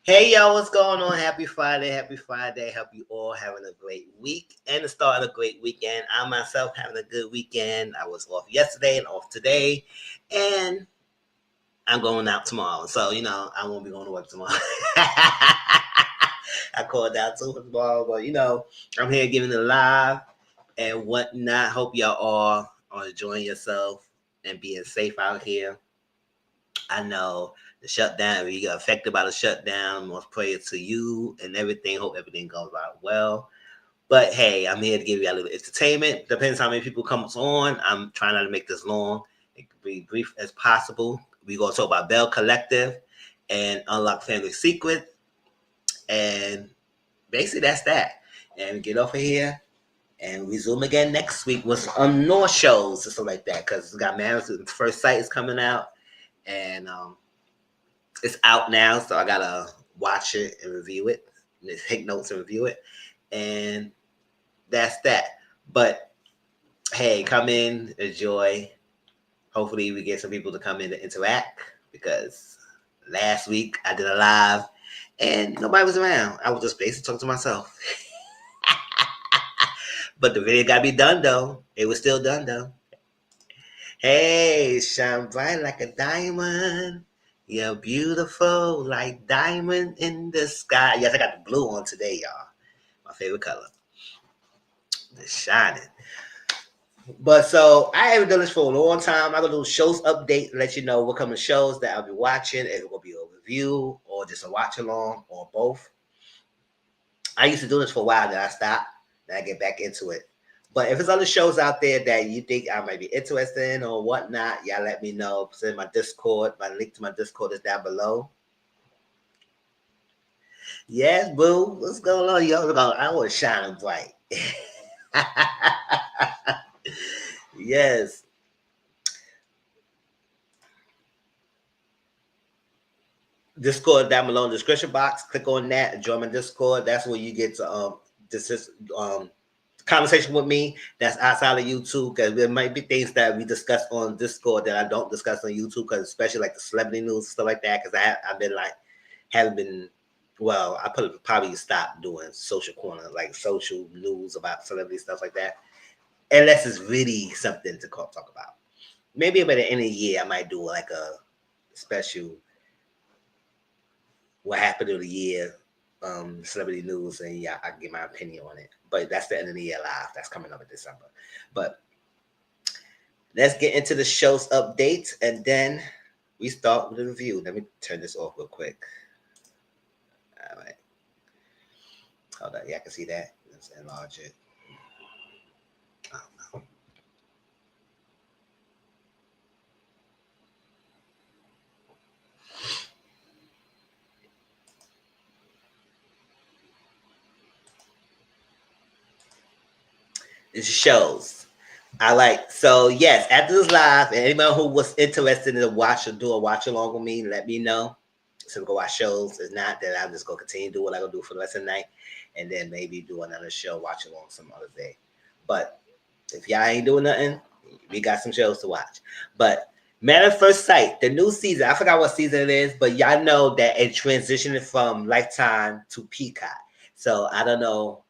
Hey y'all, what's going on? Happy Friday, happy Friday. Hope you all having a great week and the start of a great weekend. I myself having a good weekend. I was off yesterday and off today, and I'm going out tomorrow. So, I won't be going to work tomorrow. I called out too for tomorrow, but I'm here giving it live and whatnot. Hope y'all all are enjoying yourself and being safe out here. I know the shutdown, you got affected by the shutdown. Most prayer to you and everything. Hope everything goes out well. But hey, I'm here to give you a little entertainment. Depends how many people comes on. I'm trying not to make this long. It could be brief as possible. We're going to talk about Bellecollective and Unlock Family Secret. And basically, that's that. And get off of here and resume again next week with some North shows and stuff like that. Because we got Marriage at First Sight is coming out. And it's out now, so I gotta watch it and review it. And take notes and review it. And that's that. But hey, come in, enjoy. Hopefully we get some people to come in to interact because last week I did a live and nobody was around. I was just basically talking to myself. But the video got to be done though. It was still done though. Hey, shine bright like a diamond. You're beautiful like diamond in the sky. Yes, I got the blue on today, y'all. My favorite color. It's shining. But so I haven't done this for a long time. I'm gonna do shows update, let you know what kind of shows that I'll be watching. If it will be a review or just a watch along or both. I used to do this for a while, then I stopped. Then I get back into it. But if there's other shows out there that you think I might be interested in or whatnot, y'all let me know. Send my Discord. My link to my Discord is down below. Yes, boo. What's going on, yo? I was shining bright. Yes. Discord down below in the description box. Click on that and join my Discord. That's where you get to this is conversation with me that's outside of YouTube, because there might be things that we discuss on Discord that I don't discuss on YouTube, because especially like the celebrity news and stuff like that, because I've been like haven't been I probably stop doing social corner, like social news about celebrity stuff like that, unless it's really something to talk about. Maybe by the end of the year I might do like a special what happened in the year celebrity news, and yeah, I can get my opinion on it. But that's the end of the year live. That's coming up in December. But let's get into the show's updates, and then we start with the review. Let me turn this off real quick. All right. Hold on. Yeah, I can see that. Let's enlarge it. Oh, no. It shows. I like, so yes, after this live, and anyone who was interested in a watch or do a watch along with me, let me know. So we go watch shows. If not, then I'm just gonna continue to do what I'm gonna do for the rest of the night, and then maybe do another show, watch along some other day. But if y'all ain't doing nothing, we got some shows to watch. But Man at First Sight, the new season, I forgot what season it is, but y'all know that it transitioned from Lifetime to Peacock. So I don't know.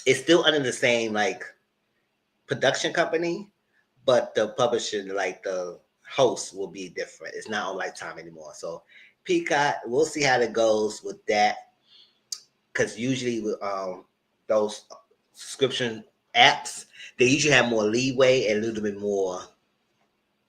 It's still under the same like production company, but the publisher, like the host, will be different. It's not on Lifetime anymore. So Peacock, we'll see how it goes with that, because usually with those subscription apps, they usually have more leeway and a little bit more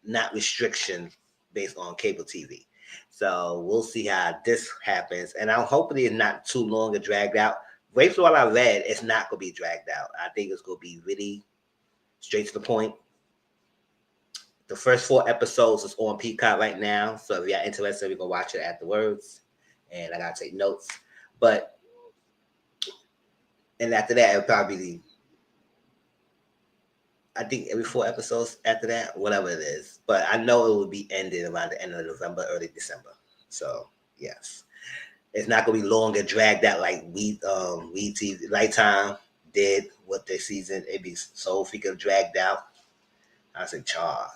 not restriction based on cable TV. So we'll see how this happens, and I'm hoping it's not too long and dragged out. Based on what I read, it's not gonna be dragged out. I think it's gonna be really straight to the point. The first 4 episodes is on Peacock right now, so if y'all interested, we can watch it afterwards. And I gotta take notes. But and after that, it'll probably be, I think every 4 episodes after that, whatever it is. But I know it will be ending around the end of November, early December. So yes, it's not gonna be long and dragged out like we TV Lifetime did with their season. It'd be so freaking dragged out. I said, Char.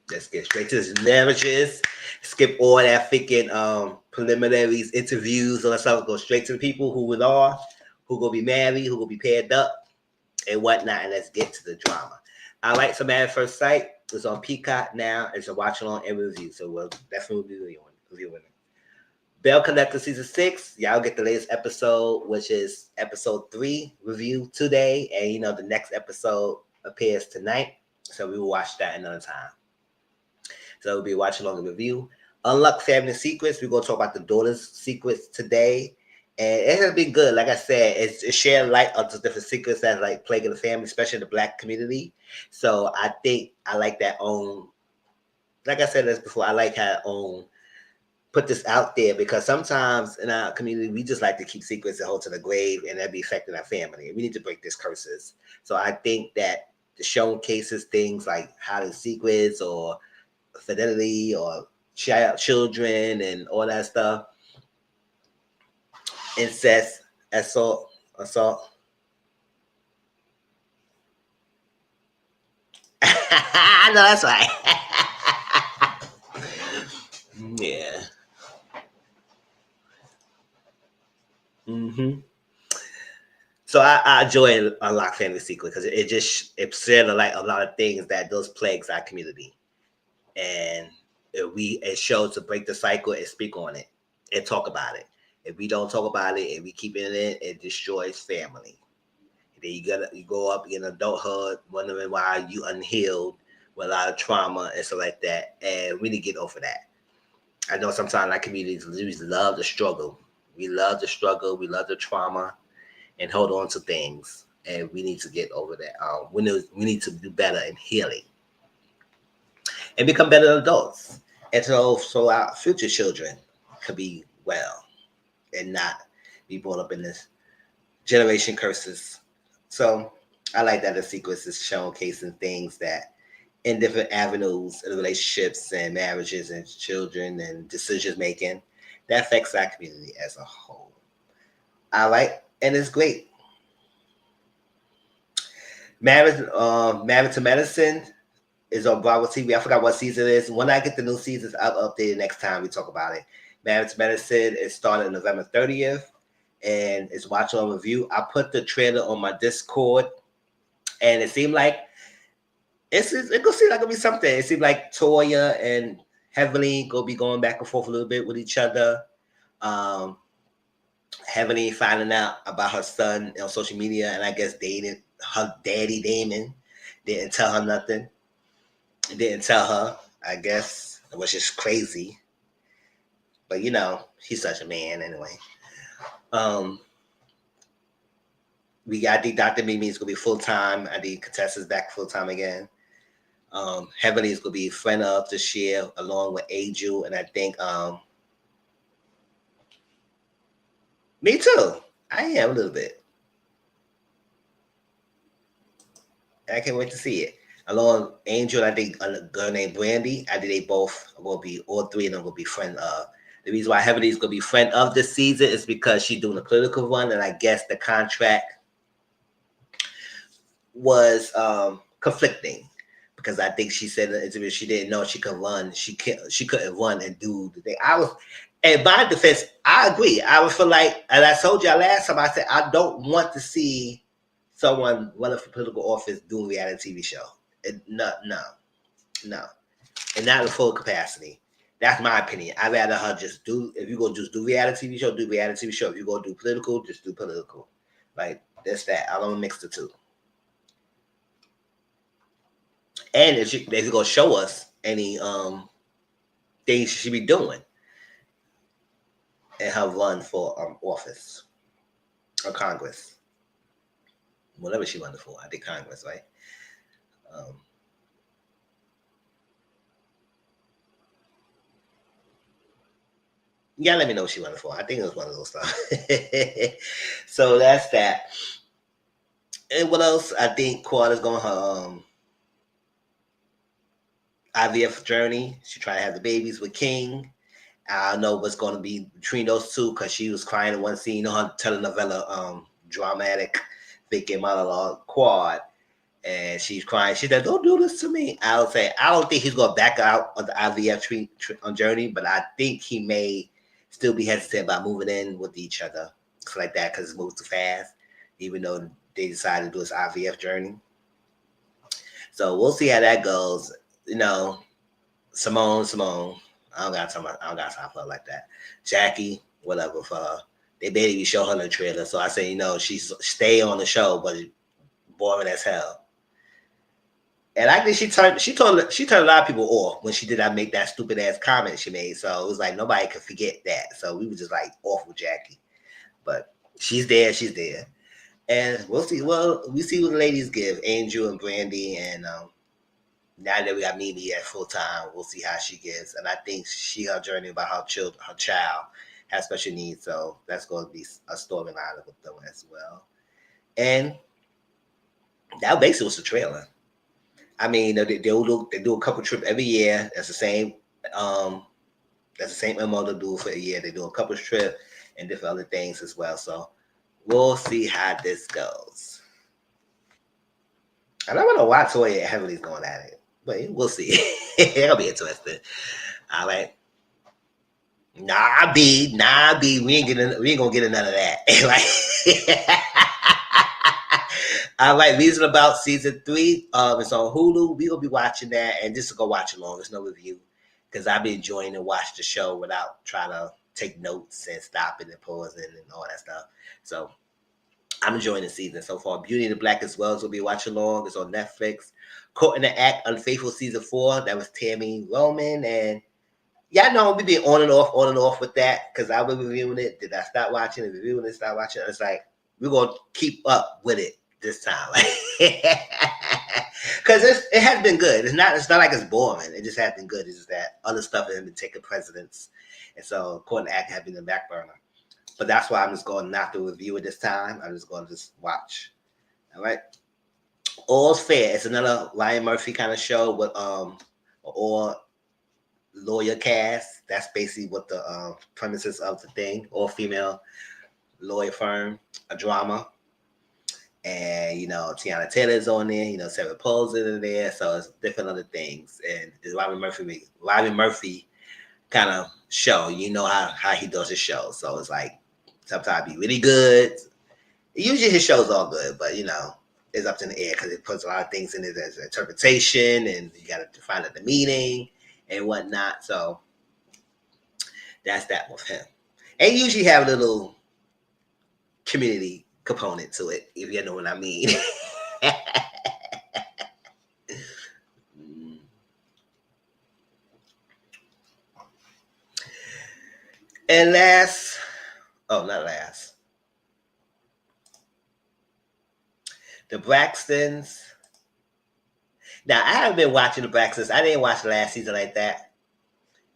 Let's get straight to the marriages. skip all that freaking preliminaries, interviews, all that stuff. Go straight to the people who it are, who gonna be married, who gonna be paired up, and whatnot. And let's get to the drama. I like some at first sight. It's on Peacock now. It's a watch along and review, so we'll definitely be reviewing it. Bellecollective season 6. Y'all get the latest episode, which is episode 3 review today, and the next episode appears tonight. So we will watch that another time. So we'll be watching along the review. Unlock Family Secrets. We're gonna talk about the daughter's secrets today. And it has been good. Like I said, it's sharing light on the different secrets that like plaguing the family, especially the Black community. So I think I like that like I said this before, I like how put this out there, because sometimes in our community we just like to keep secrets and hold to the grave, and that be affecting our family. We need to break these curses. So I think that the showcases things like hiding secrets or fidelity or children and all that stuff, incest, assault. I know that's right. Yeah. Mm-hmm. So I enjoy Unlock Family Secret because it said like a lot of things that those plagues our community, and it shows to break the cycle and speak on it and talk about it. If we don't talk about it and we keep it in, it destroys family. Then you go up in adulthood wondering why you unhealed with a lot of trauma and stuff like that, and we need to get over that. I know sometimes our communities love the struggle. We love the struggle. We love the trauma and hold on to things, and we need to get over that. We need to do better in healing and become better adults, and so our future children could be well and not be brought up in this generation curses. So I like that the sequence is showcasing things that in different avenues in relationships and marriages and children and decision making that affects our community as a whole. I like, and it's great. Married to Medicine is on Bravo TV. I forgot what season it is. When I get the new seasons, I'll update it next time we talk about it. Married to Medicine is starting November 30th, and it's watching on review. I put the trailer on my Discord, and it seemed like it gonna seem like it'll be something. It seemed like Toya and Heavenly gonna be going back and forth a little bit with each other. Um, Heavenly finding out about her son on social media, and I guess dating her daddy Damon didn't tell her nothing. Didn't tell her, I guess, which is crazy. But he's such a man anyway. Um, I think Dr. Mimi is gonna be full time. I think Contessa's back full time again. Heavenly is gonna be friend of this year along with Angel, and I think me too. I am a little bit. I can't wait to see it. Along Angel, I think a girl named Brandy. I think they both will be, all three of them will be friend of. The reason why Heavenly is gonna be friend of this season is because she's doing a political run, and I guess the contract was conflicting, because I think she said in the interview she didn't know she could run. She couldn't run and do the thing. And by defense, I agree. I would feel like, and I told you last time, I said I don't want to see someone running for political office doing reality TV show. No, and not in full capacity. That's my opinion. I'd rather her just do. If you're gonna just do reality TV show, do reality TV show. If you're gonna do political, just do political. Like that's that. I don't mix the two. And if you're gonna show us any things she should be doing and her run for office or Congress, whatever she running for, I think Congress, right? Yeah, let me know what she running for. I think it was one of those stuff. So that's that. And what else? I think Quad is going her IVF journey. She trying to have the babies with King. I don't know what's going to be between those two, because she was crying in one scene on her telenovela, dramatic thinking monologue, Quad. and she's crying. She said, "Don't do this to me." I would say, I don't think he's going to back out of the IVF journey, but I think he may still be hesitant about moving in with each other, like that, because it moves too fast. Even though they decided to do this IVF journey, so we'll see how that goes. You know, Simone. I don't got time for her like that. Jackie, whatever for her. They barely show her in the trailer, so I say, she's stay on the show, but boring as hell. And I think she turned a lot of people off when she did not make that stupid ass comment she made. So it was like nobody could forget that. So we were just like off with Jackie. But she's there, she's there. And we'll see. Well, we see what the ladies give, Angel and Brandy, and now that we got Mimi at full time, we'll see how she gets. And I think her journey about her child has special needs, so that's going to be a storyline with them as well. And that basically was the trailer. I mean, they do a couple trips every year. That's the same. Um, that's the same MO they do for a year. They do a couple trips and different other things as well. So we'll see how this goes. I don't know why Toya and Heavenly's going at it, but we'll see. It'll be interesting. All right. Nah, B. We ain't gonna get none of that. Like, all right, reason about season 3. It's on Hulu. We gonna be watching that, and just to go watch along. There's no review because I've been enjoying to watch the show without trying to take notes and stopping and pausing and all that stuff. So I'm enjoying the season so far. Beauty and the Black as well. So we'll be watching along. It's on Netflix. Caught in the Act, Unfaithful season 4. That was Tammy Roman, and yeah, I know we been on and off with that because I was reviewing it. Did I start watching it? Reviewing it, start watching it. It's like we're gonna keep up with it this time, because it has been good. It's not like it's boring. It just has been good. It's just that other stuff has been taking precedence, and so according to Act have been in the back burner. But that's why I'm just going not to review it this time. I'm just going to just watch. All right. All's Fair. It's another Ryan Murphy kind of show with all lawyer cast. That's basically what the premises of the thing. All female lawyer firm, a drama. And Tiana Taylor's on there. Sarah Paul's in there. So it's different other things. And it's Ryan Murphy kind of show. You know how he does his show. So it's like sometimes be really good. Usually his shows are good, but it's up in the air because it puts a lot of things in it as interpretation, and you got to find out the meaning and whatnot. So that's that with him. And usually have a little community component to it, if you know what I mean. And not last, the Braxtons. Now, I haven't been watching the Braxtons. I didn't watch the last season like that.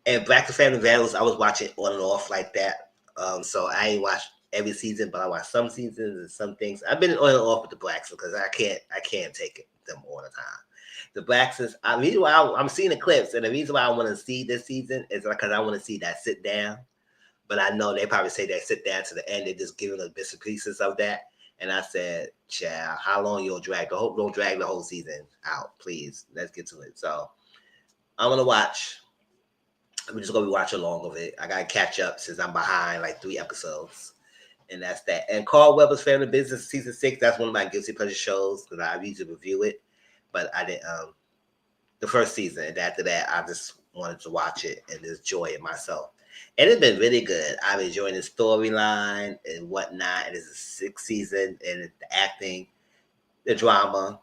And Braxton Family Values, I was watching on and off like that. So I ain't watched every season, but I watched some seasons and some things. I've been on and off with the Braxtons because I can't take them all the time. The Braxtons, the reason why I'm seeing the clips, and the reason why I want to see this season is because I want to see that sit down. But I know they probably say they sit down to the end. They're just giving us bits and pieces of that. And I said, child, how long you'll drag? Don't drag the whole season out, please. Let's get to it. So I'm gonna watch. I'm just gonna be watching along of it. I gotta catch up since I'm behind like 3 episodes. And that's that. And Carl Weber's Family Business season 6. That's one of my guilty pleasure shows because I usually review it, but I didn't. The first season, and after that, I just wanted to watch it and just enjoy it myself. And it's been really good. I'm enjoying the storyline and whatnot. And it's a 6th season, and the acting, the drama,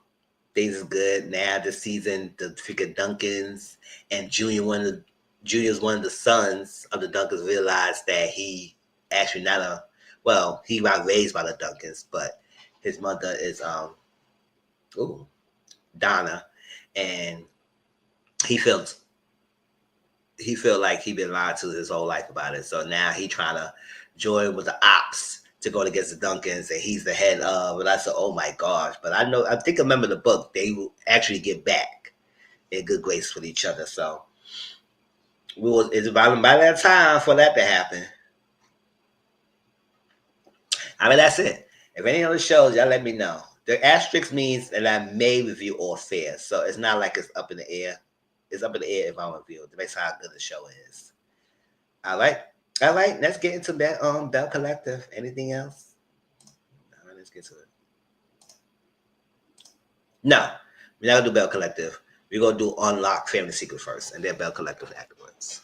things is good. Now this season, the freaking Duncans and Junior's one of the sons of the Duncans realized that he actually he got raised by the Duncans, but his mother is Donna, and he felt like he been lied to his whole life about it. So now he trying to join with the ops to go against the Duncans, and he's the head of. And I said, oh my gosh! But I remember the book. They will actually get back in good grace with each other. So it's about by that time for that to happen. I mean, that's it. If any other shows, y'all let me know. The asterisk means that I may review all fair, so it's not like it's up in the air. It's up in the air if I review it. Depends how good the show is. All right, all right. Let's get into that. Bell Collective. Anything else? All right, let's get to it. No, we're not gonna do Bell Collective. We're gonna do Unlock Family Secret first, and then Bell Collective afterwards.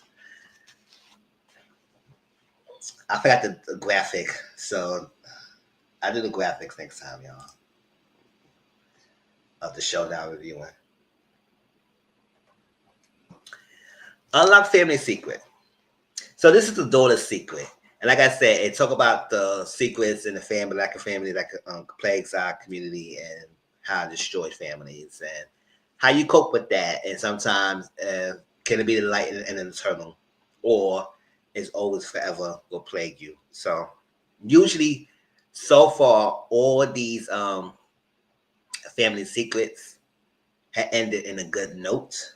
I forgot the graphic, so I do the graphics next time, y'all. Of the show that I'm reviewing. Unlock Family Secret. So this is the daughter's secret. And like I said, it talk about the secrets in the family, like a family that plagues our community and how it destroys families and how you cope with that. And sometimes can it be the light and an eternal, or is always forever will plague you. So usually, so far, all these family secrets had ended in a good note.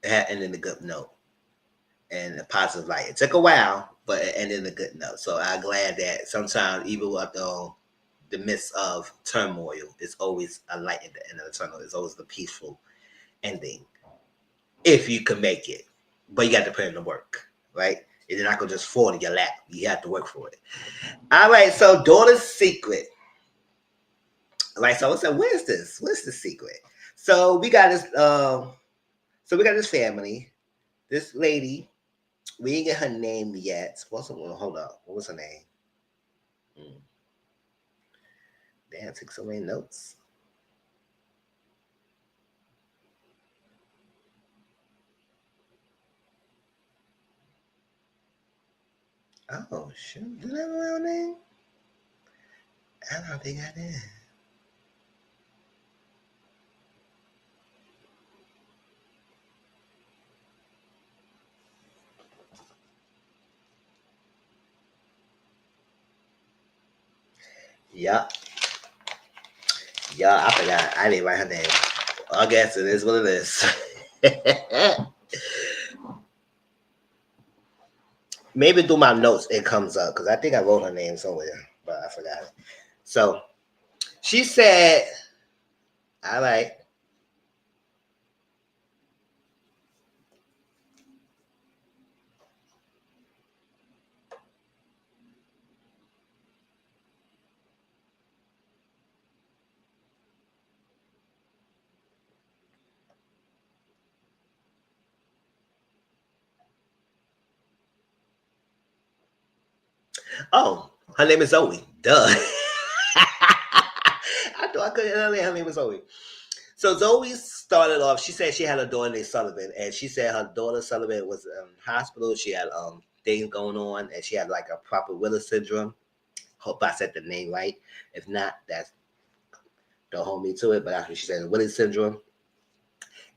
It had ended in a good note and a positive light. It took a while, but it ended in a good note. So I'm glad that sometimes, even with the midst of turmoil, it's always a light at the end of the tunnel. It's always the peaceful ending, if you can make it. But you got to put in the work, right? It's not going to just fall in your lap. You have to work for it. All right, so daughter's secret. Like, so I said, where's this? What's the secret? So we got this. So we got this family. This lady. We didn't get her name yet. Hold up. What was her name? Damn, I took so many notes. Oh, shoot. Did I have a real name? I don't think I did. Yup. Yeah, I forgot. I didn't write her name. I guess it is what it is. Maybe through my notes it comes up because I think I wrote her name somewhere, but I forgot it. So she said, all right. Oh, her name is Zoe. Duh. I thought I couldn't her name was Zoe. So Zoe started off. She said she had a daughter named Sullivan, and she said her daughter Sullivan was in hospital. She had things going on, and she had like a proper Willis syndrome. Hope I said the name right. If not, that's don't hold me to it. But that's what she said, Willis syndrome.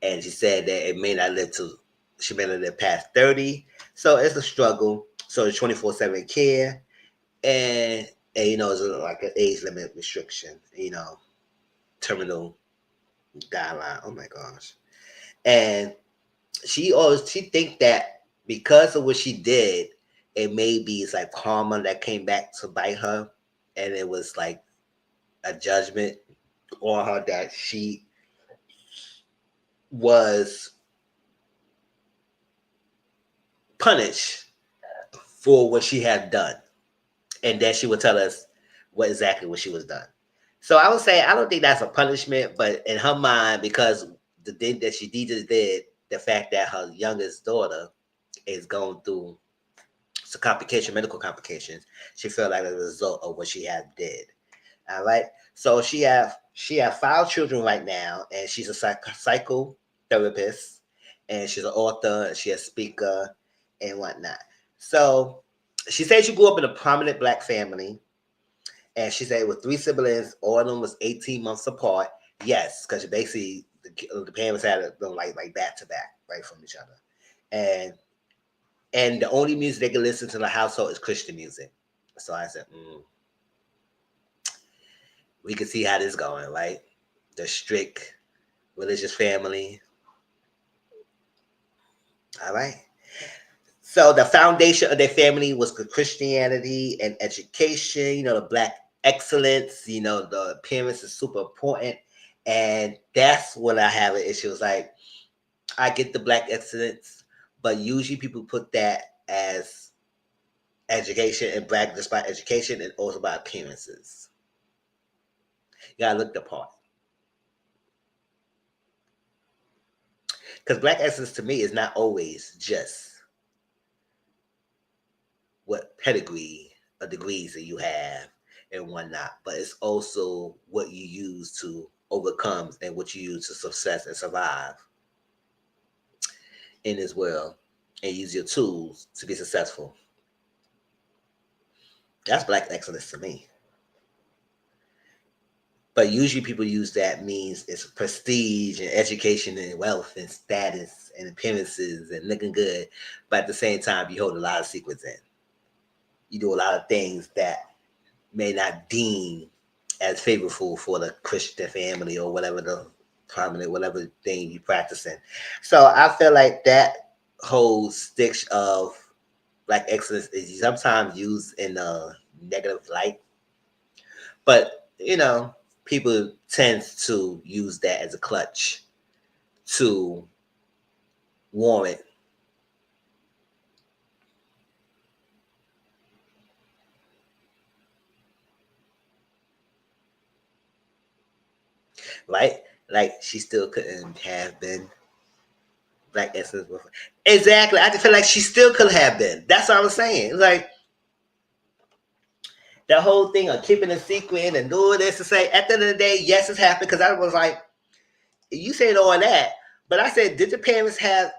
And she said that it may not live to. She may not live past 30. So it's a struggle. So it's 24/7 care, and it's like an age limit restriction. Terminal guideline. Oh my gosh. And she think that because of what she did, it may be it's like karma that came back to bite her, and it was like a judgment on her that she was punished for what she had done, and that she would tell us what she was done. So I would say I don't think that's a punishment, but in her mind, because the thing that she just did, the fact that her youngest daughter is going through some medical complications, she felt like a result of what she had did. All right. So she have 5 children right now, and she's a psychotherapist, and she's an author, she's a speaker, and whatnot. So she said she grew up in a prominent black family, and she said with 3 siblings, all of them was 18 months apart. Yes, because basically the parents had them like back to back, right from each other, and the only music they can listen to in the household is Christian music. So I said, we can see how this going, right? The strict religious family. All right. So the foundation of their family was Christianity and education, the black excellence. The appearance is super important, and that's when I have an issue. It's like I get the black excellence, but usually people put that as education and black just by education and also by appearances. You gotta look the part. Because black excellence to me is not always just what pedigree or degrees that you have and whatnot, but it's also what you use to overcome and what you use to success and survive in this world and use your tools to be successful. That's black excellence to me. But usually people use that means it's prestige and education and wealth and status and appearances and looking good. But at the same time, you hold a lot of secrets in. You do a lot of things that may not deem as favorable for the Christian family or whatever the prominent, whatever thing you practicing. So I feel like that whole stitch of black excellence is sometimes used in a negative light. But people tend to use that as a clutch to warrant, right? Like she still couldn't have been black essence before. Exactly. I just feel like she still could have been. That's what I was saying. Like the whole thing of keeping a secret and doing this to say at the end of the day, yes, it's happened because I was like, you said all that, but I said, did the parents have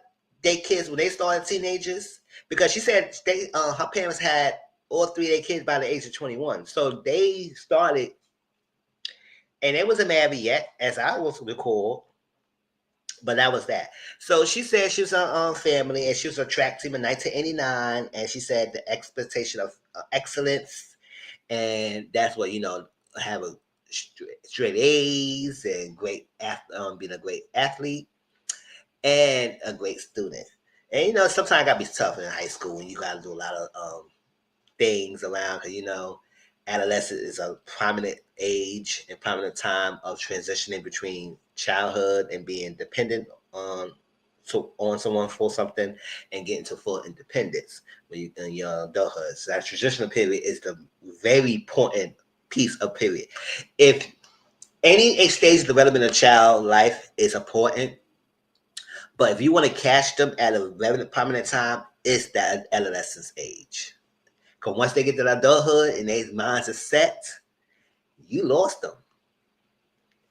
their kids when they started teenagers? Because she said her parents had all three of their kids by the age of 21, so they started, and they wasn't married yet, as I was recall. But that was that. So she said she was her own family, and she was a track team in 1989, and she said the expectation of excellence, and that's what have a straight A's and being a great athlete and a great student. And sometimes it gotta be tough in high school when you gotta do a lot of things around because adolescence is a prominent age and prominent time of transitioning between childhood and being dependent on someone for something and getting to full independence when you in your adulthood. So that transitional period is the very important piece of period. If any stage of development of child life is important, but if you want to catch them at a very prominent time, it's that adolescence age. Because once they get to adulthood and their minds are set, you lost them.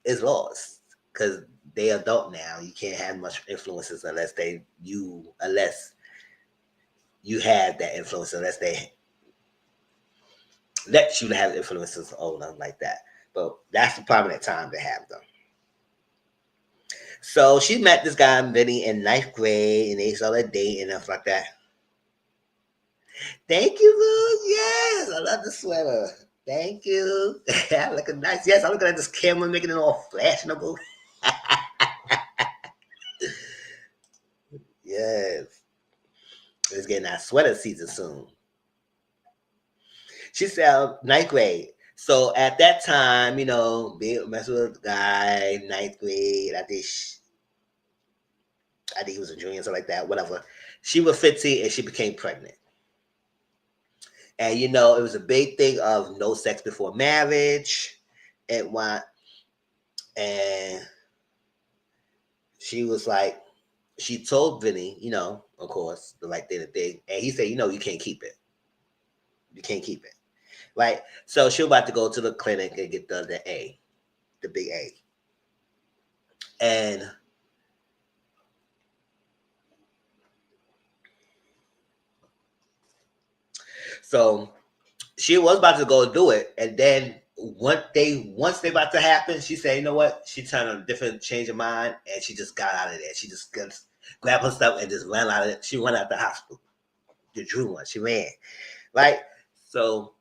It's lost. Because they adult now. You can't have much influences unless you have that influence, unless they let you have influences on them like that. But that's the prominent time to have them. So she met this guy, Vinny, in ninth grade, and they started dating and stuff like that. Thank you, Lou. Yes, I love the sweater. Thank you. Looking nice. Yes, I'm looking at this camera making it all fashionable. Yes. It's getting that sweater season soon. She said ninth grade. So at that time, being messing with a guy, ninth grade, I think he was a junior, something like that, whatever. She was 15 and she became pregnant. And it was a big thing of no sex before marriage and what. And she was like, she told Vinny, of course, the right thing to think. And he said, you can't keep it. You can't keep it. Right? So she was about to go to the clinic and get the A, the big A. And so she was about to go do it. And then once they about to happen, she said, you know what? She turned on a different change of mind and she just got out of there. She just grabbed her stuff and just ran out of it. She went out the hospital. The Drew one. She ran. Right? So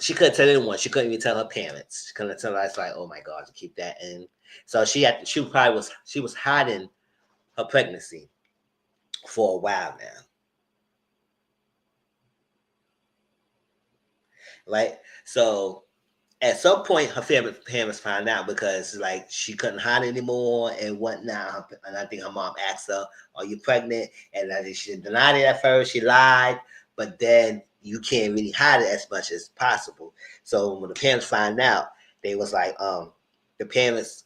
she couldn't tell anyone. She couldn't even tell her parents. She couldn't tell us like, oh my God, to keep that in. So she was hiding her pregnancy for a while now. Right? So At some point, her parents found out because like she couldn't hide anymore and whatnot. And I think her mom asked her, "Are you pregnant?" And I think she denied it at first. She lied, but then you can't really hide it as much as possible. So when the parents find out, they was like, the parents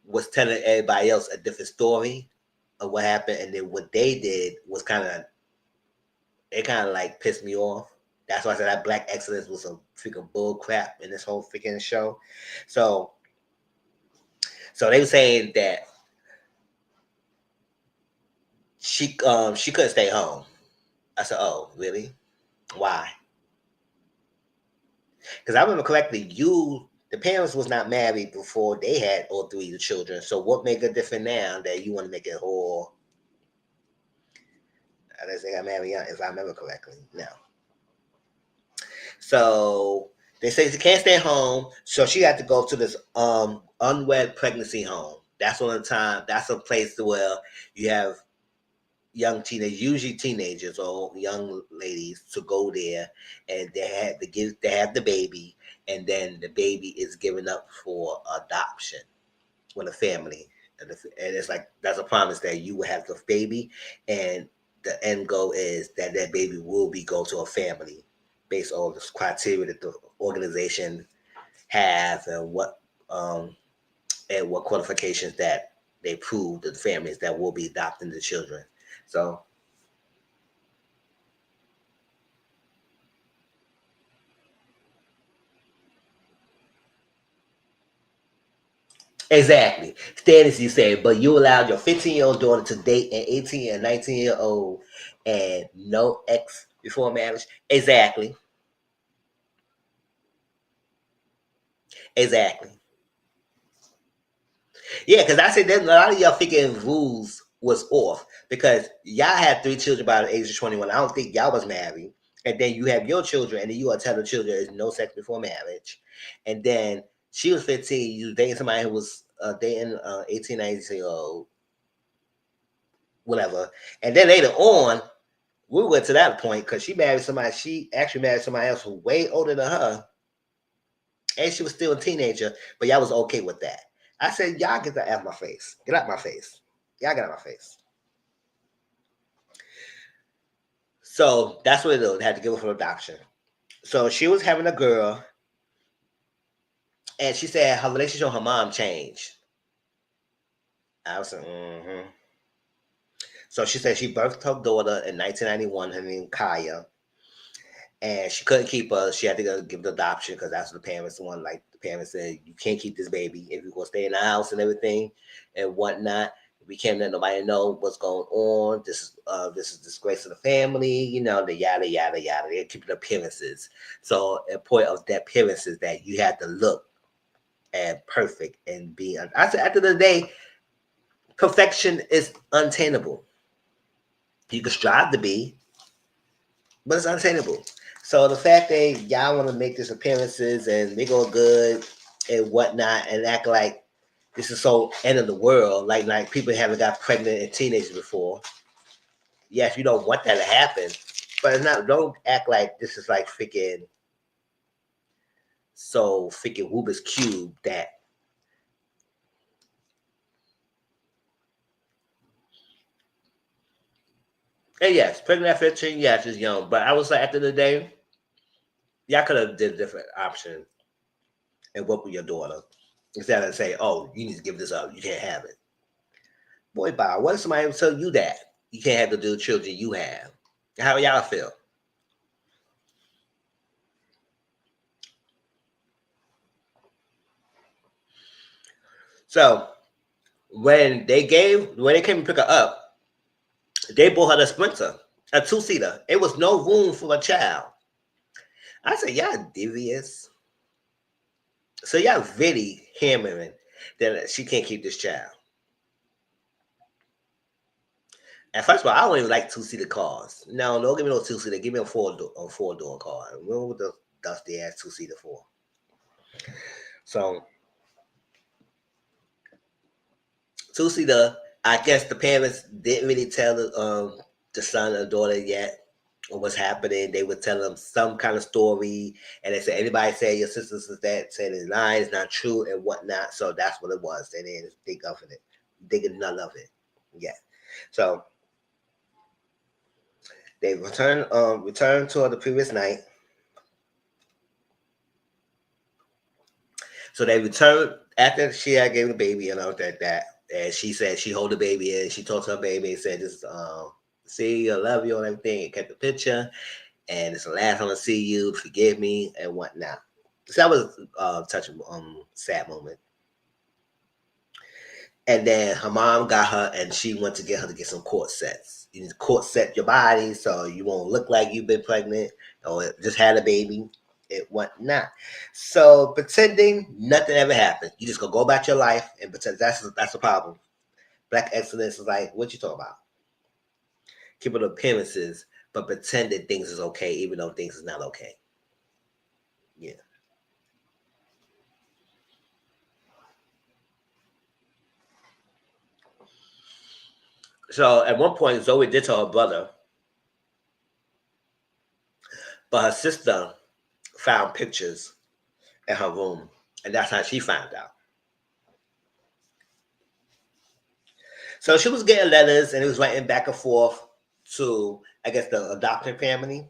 was telling everybody else a different story of what happened, and then what they did was kind of like pissed me off. That's why I said that Black Excellence was some freaking bull crap in this whole freaking show. So, so they were saying that she couldn't stay home. I said, oh really? Why? Because I remember correctly, the parents was not married before they had all three of the children. So what make it different now that you want to make it whole? I didn't say I married young, if I remember correctly. No. So they say she can't stay home, so she had to go to this unwed pregnancy home. That's one of the time. That's a place where you have young teenagers, usually teenagers or young ladies, to go there, and they have the baby, and then the baby is given up for adoption with a family, and it's like that's a promise that you will have the baby, and the end goal is that that baby will be go to a family based on the criteria that the organization have um and what qualifications that they prove to the families that will be adopting the children. So exactly, status you say, but you allowed your 15-year-old daughter to date an 18 and 19-year-old and no ex before marriage. Exactly, exactly. Yeah, because I said that a lot of y'all thinking rules was off because y'all had three children by the age of 21. I don't think y'all was married. And then you have your children, and then you are telling the children there's no sex before marriage. And then she was 15, you dating somebody who was dating 18, 19 year old, whatever. And then later on, we went to that point because she actually married somebody else who way older than her, and she was still a teenager, but y'all was okay with that. I said, y'all get that out of my face. Get out my face. Y'all get out my face. So that's what it is. They had to give her for adoption. So she was having a girl, and she said her relationship with her mom changed. I was like, mm-hmm. So she said she birthed her daughter in 1991, her name Kaya, and she couldn't keep her. She had to go give the adoption because that's what the parents want. Like the parents said, you can't keep this baby if you're gonna stay in the house and everything and whatnot. We can't let nobody know what's going on. This is disgrace to the family. You know the yada yada yada. They're keeping appearances. So a point of that appearance is that you have to look and perfect and be. I said at the end of the day, perfection is unattainable. You can strive to be, but it's unattainable. So the fact that y'all want to make these appearances and they go good and whatnot and act like this is so end of the world, like people haven't got pregnant and teenagers before. Yes, you don't want that to happen, but it's not. Don't act like this is like freaking so freaking Rubik's cube that. And yes, pregnant at 15, yes, is young, but I was like at the end of the day, y'all could have did a different option and work with your daughter instead of say, "Oh, you need to give this up. You can't have it." Boy, Bob, what if somebody tell you that you can't have the children you have? How y'all feel? So when they came to pick her up, they bought her the Sprinter, a two-seater. It was no room for a child. I said, y'all devious. So y'all really hammering that she can't keep this child. And first of all, I don't even like two-seater cars. No, don't give me no two-seater. Give me a four-door car. What the dusty ass two-seater for? So two-seater, I guess the parents didn't really tell the son or daughter yet what's happening. They would tell them some kind of story, and they said anybody say your sisters is that said it's lying, it's not true, and whatnot. So that's what it was. They didn't think of it, thinking none of it. Yeah. So they returned to the previous night. So they returned after she had gave the baby and all that. And she said she hold the baby and she talked to her baby and said, "This see, I love you and everything." And kept the picture. And it's the last time I see you. Forgive me and whatnot. So that was touching, sad moment. And then her mom got her, and she went to get her to get some court sets. You need to court set your body so you won't look like you've been pregnant or just had a baby. It whatnot. So pretending nothing ever happened. You just gonna go about your life and pretend that's the problem. Black excellence is like what you talk about. Keep up appearances, but pretend that things is okay even though things is not okay. Yeah. So at one point, Zoe did tell her brother, but her sister found pictures in her room, and that's how she found out. So she was getting letters, and it was writing back and forth to, I guess, the adopted family,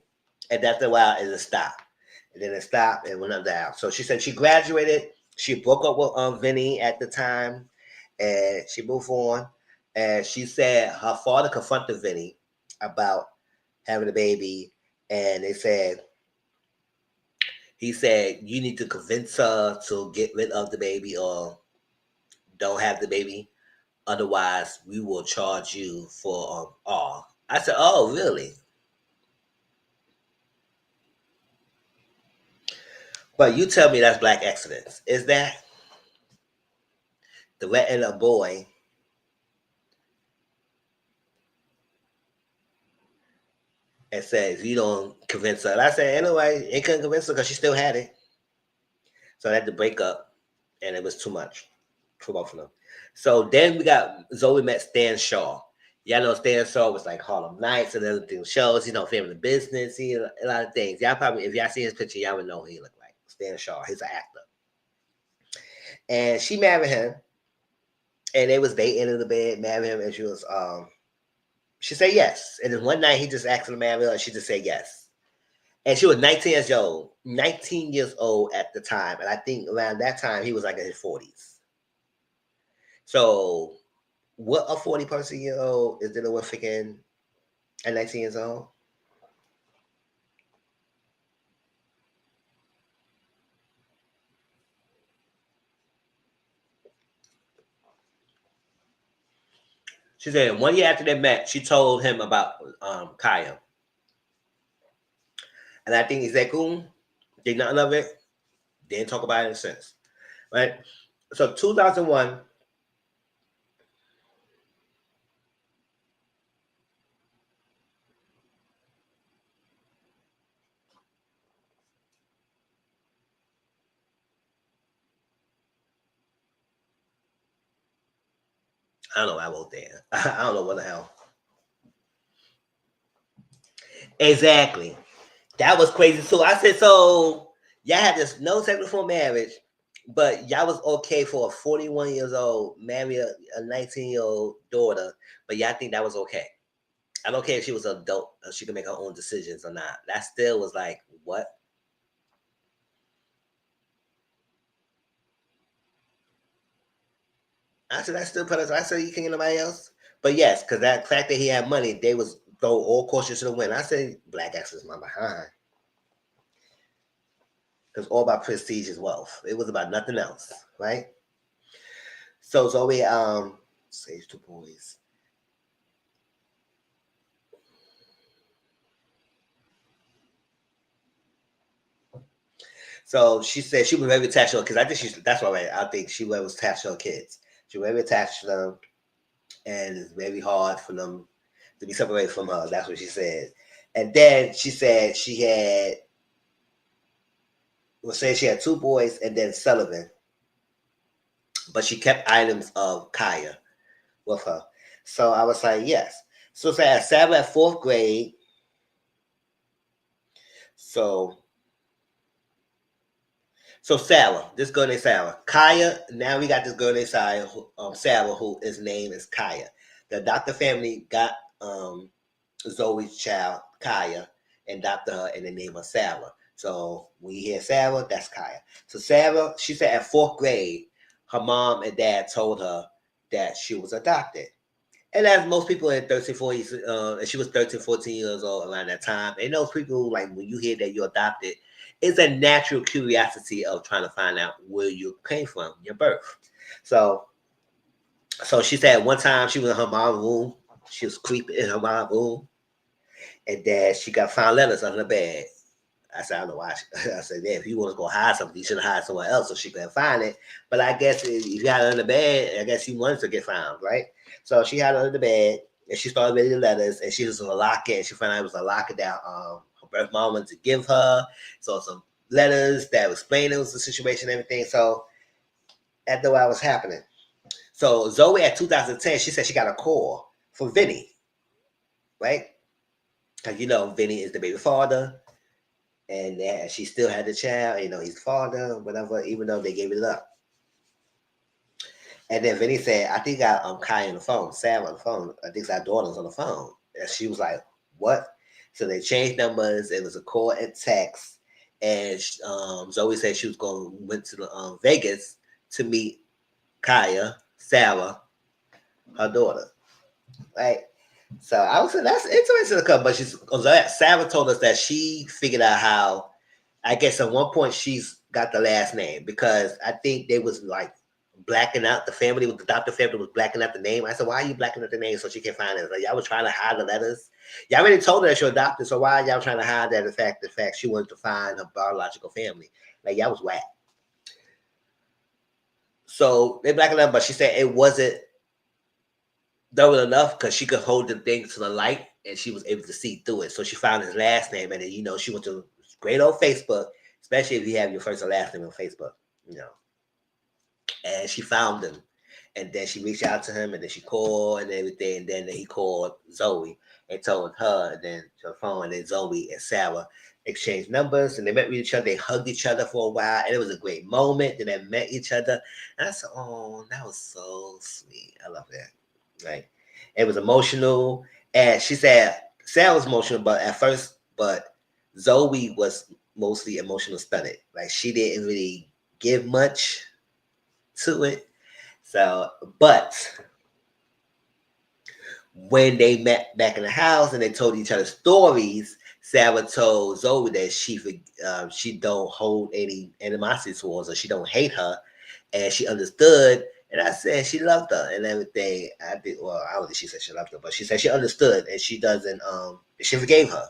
and after a while, it stopped, and then it stopped and went up down. So she said she graduated. She broke up with Vinny at the time, and she moved on. And she said her father confronted Vinny about having a baby, and they said he said you need to convince her to get rid of the baby or don't have the baby. Otherwise, we will charge you for all. I said, oh, really? But you tell me that's black excellence. Is that the letting a boy and says you don't convince her? And I said, anyway, it couldn't convince her because she still had it. So I had to break up, and it was too much for both of them. So then we got Zoe met Stan Shaw. Y'all know Stan Shaw was like Harlem Nights and other things shows, family business, a lot of things. Y'all probably, if y'all see his picture, y'all would know who he looked like. Stan Shaw, he's an actor. And she married him, and they was dating in the bed, married him, and she said yes. And then one night he just asked her to marry her, and she just said yes. And she was 19 years old, 19 years old at the time. And I think around that time he was like in his 40s. So what a 40 person year old is dealing with freaking at 19 years old? She said 1 year after they met, she told him about Kaya. And I think he said, cool, did nothing of it, didn't talk about it since. Right? So 2001, I don't know why I wrote there. I don't know what the hell. Exactly. That was crazy too. I said, so y'all had this no sex before marriage, but y'all was okay for a 41 years old marry a 19-year-old daughter, but y'all think that was okay. I don't care if she was an adult, she could make her own decisions or not. That still was like, what? I said, that's still pedestal. I said, you can get nobody else. But yes, because that fact that he had money, they was throw all caution to the wind. I said, black access my behind. Because all about prestige is wealth. It was about nothing else, right? So Zoe, sage two boys. So she said she was very attached to her kids. I think that's why I think she was attached to her kids. She was very attached to them, and it's very hard for them to be separated from her. That's what she said. And then she said she had was saying she had two boys and then Sullivan, but she kept items of Kaya with her. So I was like, yes. So say I sat at fourth grade. So so Sarah, this girl named Sarah. Kaya, now we got this girl named Sarah, who is name is Kaya. The adopted family got Zoe's child, Kaya, and adopted her and they named her Sarah. So when you hear Sarah, that's Kaya. So Sarah, she said at fourth grade, her mom and dad told her that she was adopted. And as most people in 13, 40, and she was 13, 14 years old around that time. And those people, like when you hear that you're adopted, it's a natural curiosity of trying to find out where you came from, your birth. So, so she said one time she was in her mom's room. She was creeping in her mom's room, and then she got found letters under the bed. I said, I don't know why. I said, yeah, if you want to go hide something, you should have hide somewhere else so she couldn't find it. But I guess if you had it under the bed, I guess she wanted to get found, right? So she had it under the bed and she started reading the letters and she was going to lock it. And she found out it was a locket that her birth mom wanted to give her. So some letters that explained it was the situation and everything. So after what was happening. So Zoe at 2010, she said she got a call from Vinny, right? Because you know, Vinny is the baby father and she still had the child. You know, his father, whatever. Even though they gave it up, and then Vinny said, "I think I Kai on the phone, Sam on the phone. I think our daughter's on the phone." And she was like, "What?" So they changed numbers. It was a call and text, and Zoe said she was going went to the Vegas to meet Kaya, Sarah, her daughter, right? So I was saying that's interesting to come, but Sarah told us that she figured out how. I guess at one point she's got the last name because I think they was like blacking out the family with the doctor family was blacking out the name. I said, why are you blacking out the name so she can find it? Like y'all was trying to hide the letters. Y'all already told her that you're adopted, so why are y'all trying to hide that the fact she wanted to find her biological family? Like y'all was whack. So they blacked it out, but she said it wasn't double enough because she could hold the thing to the light and she was able to see through it. So she found his last name and then she went to great old Facebook, especially if you have your first and last name on Facebook, you know. And she found him. And then she reached out to him and then she called and everything. And then he called Zoe and told her and then her phone and then Zoe and Sarah exchanged numbers and they met with each other. They hugged each other for a while and it was a great moment. Then they met each other. And I said, oh, that was so sweet. I love that. Right. It was emotional. And she said Sarah was emotional, but at first, but Zoe was mostly emotional stunted. Like she didn't really give much to it. So, but when they met back in the house and they told each other stories, Sarah told Zoe that she don't hold any animosity towards her. She don't hate her, and she understood. And I said she loved her and everything. I did well. I don't think she said she loved her, but she said she understood and she doesn't. She forgave her.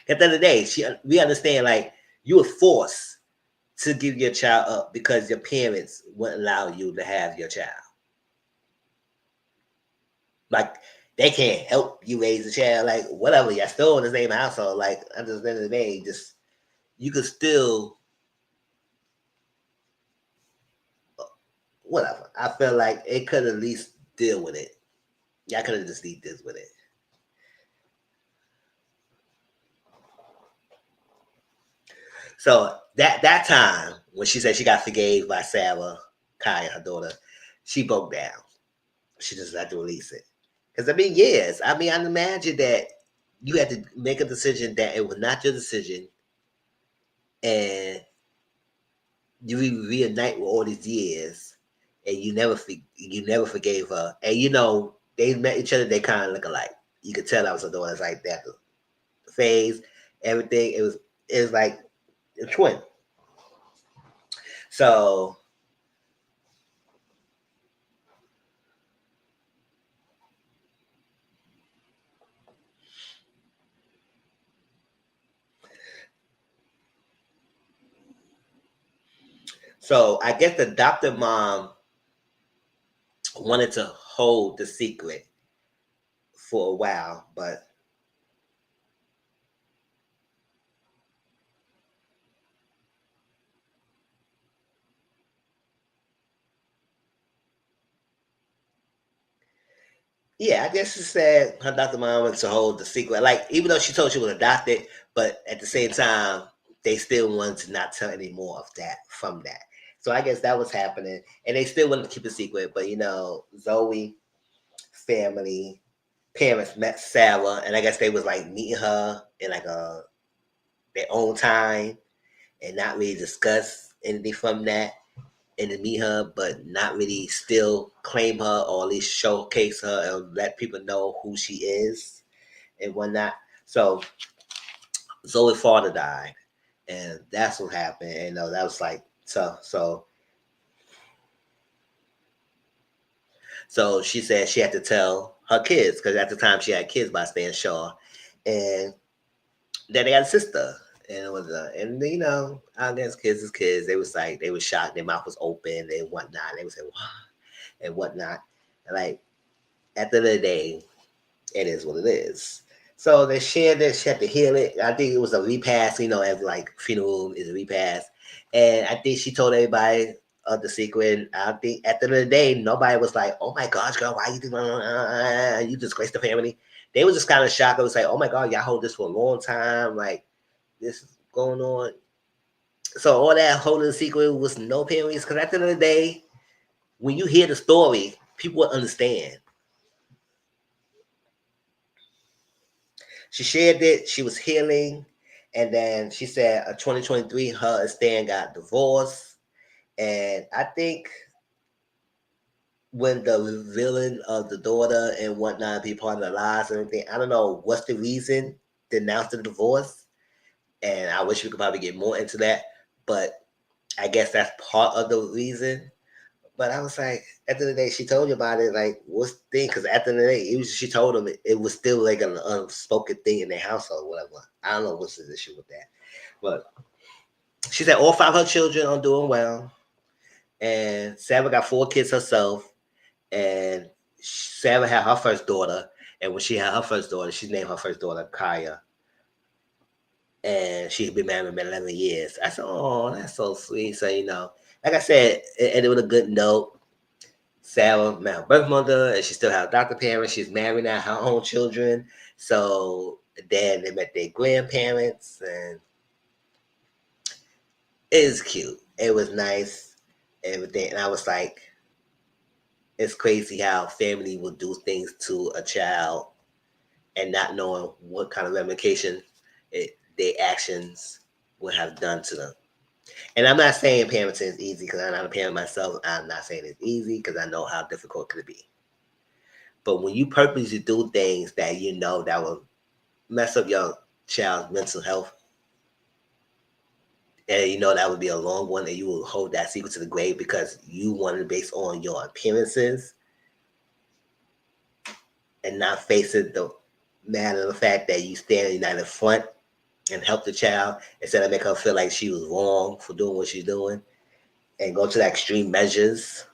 At the end of the day, we understand like you were forced to give your child up because your parents wouldn't allow you to have your child. Like they can't help you raise a child, like whatever. You're still in the same household. Like at the end of the day, just you could still whatever. I feel like it could at least deal with it. Y'all could have just dealt this with it. So that time when she said she got forgave by Sarah, Kaya, her daughter, she broke down. She just had to release it. Because I mean, yes, I mean, I imagine that you had to make a decision that it was not your decision, and you reunite with all these years, and you never forgave her, and you know they met each other. They kind of look alike. You could tell that was her daughter. It's like that phase, everything. It was like a twin. So so I guess the adopted mom wanted to hold the secret for a while, but Yeah, I guess she said her doctor mom wants to hold the secret. Like, even though she told she was adopted, but at the same time, they still wanted to not tell any more of that from that. So I guess that was happening. And they still wanted to keep a secret. But, Zoe family, parents met Sarah. And I guess they was like meeting her in like their own time and not really discuss anything from that and to meet her, but not really still claim her or at least showcase her and let people know who she is and whatnot. So Zoe's father died, and that's what happened. And that was like so she said she had to tell her kids because at the time she had kids by Stan Shaw, and then they had a sister. And it was I guess kids is kids. They was like they was shocked. Their mouth was open and whatnot. They was like, "What?" and whatnot. And like at the end of the day, it is what it is. So they shared that she had to heal it. I think it was a repast, every like funeral is a repast. And I think she told everybody of the secret. I think at the end of the day, nobody was like, "Oh my gosh, girl, why you doing? You disgraced the family." They was just kind of shocked. It was like, "Oh my god, y'all hold this for a long time. Like this is going on." So all that holding the secret was no parents. Because at the end of the day, when you hear the story, people will understand. She shared it. She was healing. And then she said, 2023, her and Stan got divorced. And I think when the revealing of the daughter and whatnot be part of the lies and everything, I don't know what's the reason to announce the divorce. And I wish we could probably get more into that. But I guess that's part of the reason. But I was like, at the end of the day, she told you about it. Like, what's the thing? Because at the end of the day, she told him it was still like an unspoken thing in their household, whatever. I don't know what's the issue with that. But she said all five of her children are doing well. And Sarah got four kids herself. And Sarah had her first daughter. And when she had her first daughter, she named her first daughter Kaya. And she'd been married for 11 years. I said, oh, that's so sweet. So, like I said, it ended with a good note. Sarah met her birth mother, and she still has adopted parents. She's married now, her own children. So then they met their grandparents, and it was cute. It was nice, everything. And I was like, it's crazy how family will do things to a child and not knowing what kind of ramification their actions would have done to them. And I'm not saying parenting is easy because I'm not a parent myself. I'm not saying it's easy because I know how difficult it could be. But when you purposely do things that you know that will mess up your child's mental health, and you know that would be a long one, and you will hold that secret to the grave because you want it based on your appearances and not facing the matter of the fact that you stand united front and help the child instead of make her feel like she was wrong for doing what she's doing and go to the extreme measures.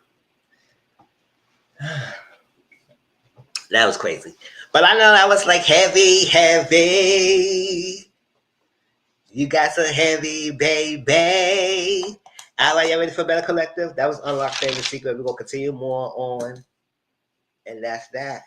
That was crazy. But I know that was like heavy, heavy. You got some heavy, baby. All right, y'all ready for Bellecollective? That was Unlocked Family Secret. We're going to continue more on. And that's that.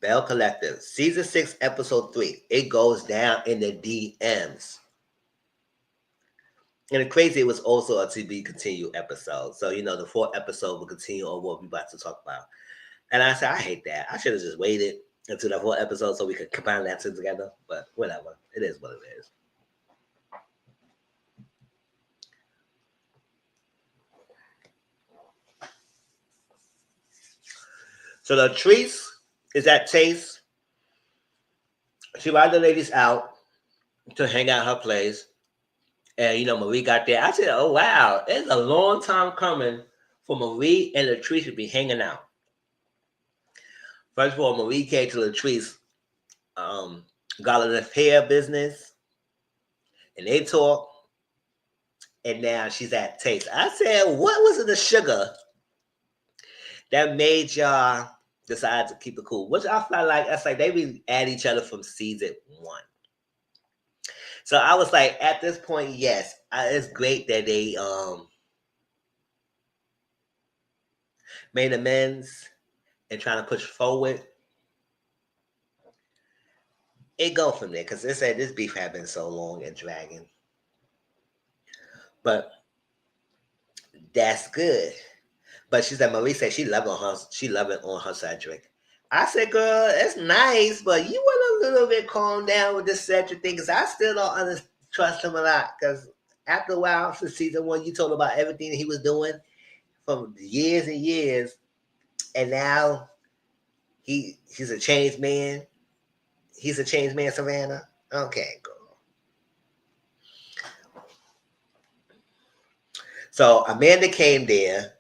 Bellecollective, Season 6, Episode 3. It goes down in the DMs. And the crazy, it was also a to be continued episode. So, the fourth episode will continue on what we're about to talk about. And I said, I hate that. I should have just waited until the fourth episode so we could combine that two together. But whatever. It is what it is. So the treats is at Taste. She invited the ladies out to hang out at her place. And Marie got there. I said, oh wow, it's a long time coming for Marie and Latrice to be hanging out. First of all, Marie came to Latrice, got in the hair business, and they talked. and now she's at Taste. I said, what was it the sugar that made y'all decide to keep it cool? Which I felt like that's like they be at each other from season one. So I was like, at this point, yes, it's great that they made amends and trying to push forward. It go from there because they said this beef had been so long and dragging, but that's good. But she said Marie said she love it on her Cedric. I said, girl, it's nice, but you want a little bit calm down with this Cedric thing because I still don't trust him a lot. Because after a while, since season one, you told about everything he was doing from years and years, and now he's a changed man. He's a changed man, Savannah. Okay, girl. So Amanda came there,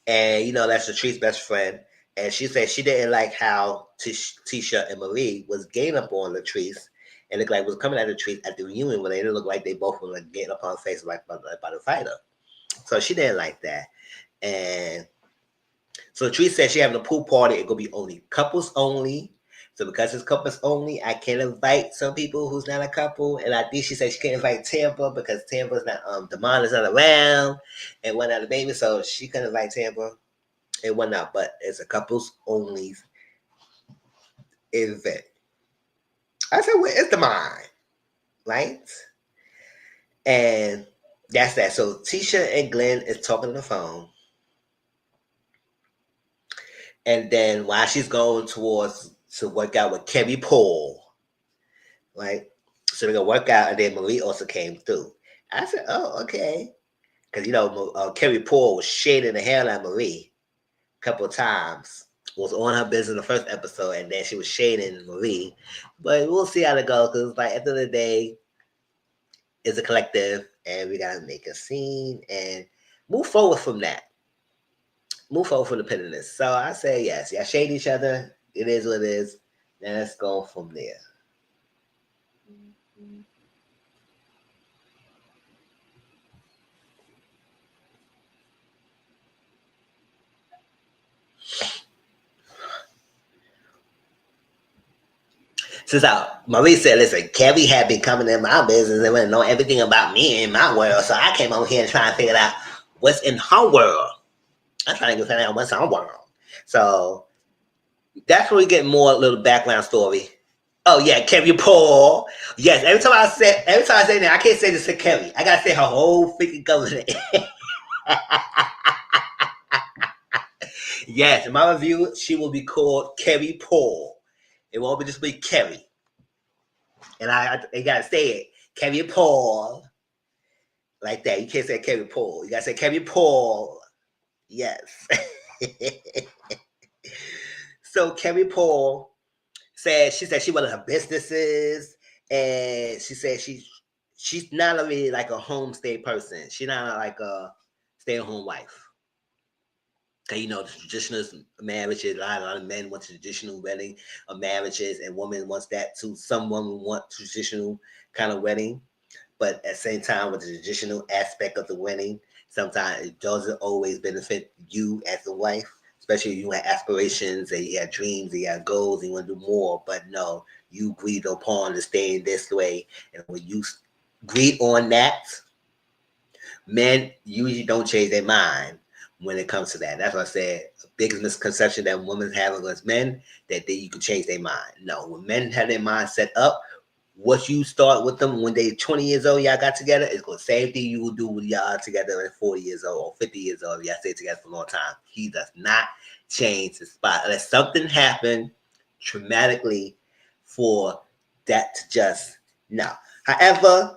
and that's Latrice's best friend, and she said she didn't like how Tisha and Marie was getting up on Latrice, and looked like was coming at Latrice at the reunion when they didn't look like they both were like getting up on her face like by the fighter. So she didn't like that, and so Latrice said she having a pool party. It gonna be only couples only. So because it's couples only, I can't invite some people who's not a couple. And I think she said she can't invite Tampa because Tampa's not Damon is not around and whatnot the baby. So she couldn't invite Tampa and whatnot. But it's a couples only event. I said, where is Damon? Right? And that's that. So Tisha and Glenn is talking on the phone. And then while she's going towards to work out with Kevin Paul, right? So they're gonna work out, and then Marie also came through. I said, "Oh, okay," because Kerry Paul was shading the hell out of Marie a couple of times. Was on her business in the first episode, and then she was shading Marie. But we'll see how it goes. Because like at the end of the day, it's a collective, and we gotta make a scene and move forward from that. Move forward from the pettiness. So I say yes. Y'all shade each other. It is what it is. Now let's go from there. Since Marie said, listen, Kevin had been coming in my business and want to know everything about me in my world. So I came over here and trying to figure out what's in her world. I'm trying to figure out what's in her world. So that's where we get more little background story. Oh yeah, Kevin Paul. Yes, every time I say that, I can't say this to Kevin. I gotta say her whole freaking government. Yes, in my review, she will be called Kevin Paul. It won't be just be Kevin. And I gotta say it, Kevin Paul, like that. You can't say Kevin Paul. You gotta say Kevin Paul. Yes. So Kevin Paul she said she wanted her businesses, and she said she's not really like a homestay person. She's not like a stay-at-home wife. Cause the traditional marriages, a lot of men want traditional wedding marriages, and women wants that too. Some women want traditional kind of wedding, but at the same time, with the traditional aspect of the wedding, sometimes it doesn't always benefit you as the wife, especially if you have aspirations and you have dreams and you have goals and you want to do more. But no, you agreed upon to stay in this way, and when you agreed on that, men usually don't change their mind when it comes to that. That's what I said. The biggest misconception that women have against men that you can change their mind. No, when men have their mind set up, what you start with them when they 20 years old, y'all got together, it's the same thing you will do with y'all together at 40 years old or 50 years old. Y'all stay together for a long time. He does not change his spot unless something happened traumatically for that to just no. However,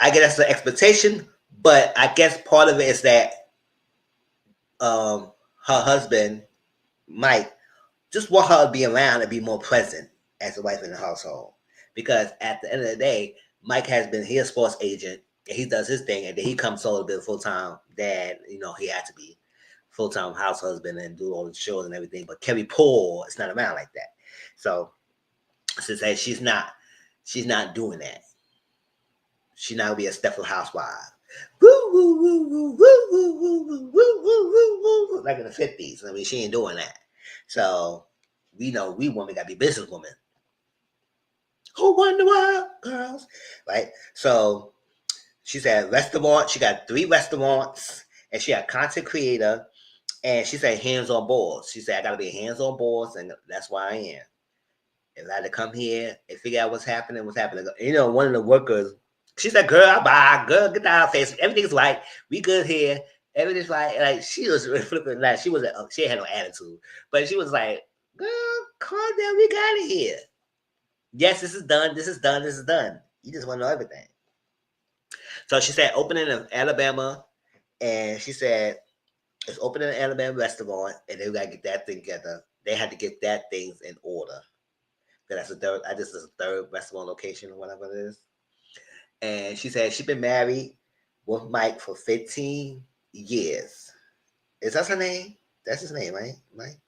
I guess that's the expectation, but I guess part of it is that her husband, Mike, just want her to be around and be more present as a wife in the household. Because at the end of the day, Mike has been he a sports agent and he does his thing, and then he comes solo to be a full time dad. He had to be full time house husband and do all the shows and everything. But Kerry Paul is not around like that. So since she's not doing that. She now be a Stepford housewife. Woo woo woo woo woo woo woo woo woo woo woo woo, like in the 50s. I mean, she ain't doing that. So we know we women gotta be businesswomen. Who won the world, girls? Right? So she said restaurant. She got 3 restaurants, and she a content creator. And she said hands on boards. She said I gotta be hands on boards, and that's why I am. If I had to come here and figure out what's happening, one of the workers, she said, "Girl, I buy. Girl, get out of face. Everything's right. We good here. Everything's right." Like she was flipping. Like she had no attitude, but she was like, "Girl, calm down. We got it here. Yes, this is done. This is done. This is done. You just want to know everything." So she said, opening in Alabama, and she said it's opening an Alabama restaurant, and they got to get that thing together. They had to get that things in order. That's a third. I just is a third restaurant location or whatever it is. And she said she's been married with Mike for 15 years. Is that her name? That's his name, right? Mike?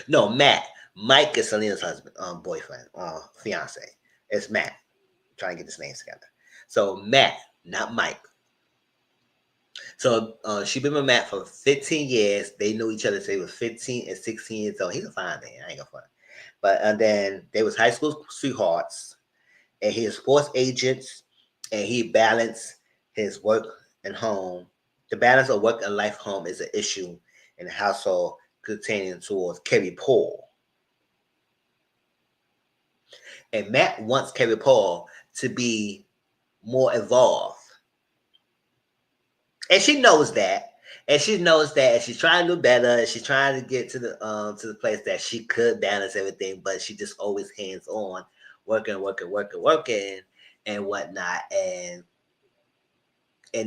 No, Matt. Mike is Selena's husband, boyfriend, fiance. It's Matt. I'm trying to get his names together. So Matt, not Mike. So she been with Matt for 15 years. They knew each other since they was 15 and 16 years old. He's a fine man. I ain't gonna front. But and then they was high school sweethearts, and he is sports agents, and he balanced his work and home. The balance of work and life home is an issue in the household containing towards Kerry Paul. And Matt wants Kerry Paul to be more involved. And she knows that. And she knows that, and she's trying to do better. And she's trying to get to the place that she could balance everything, but she just always hands on, working, and whatnot, and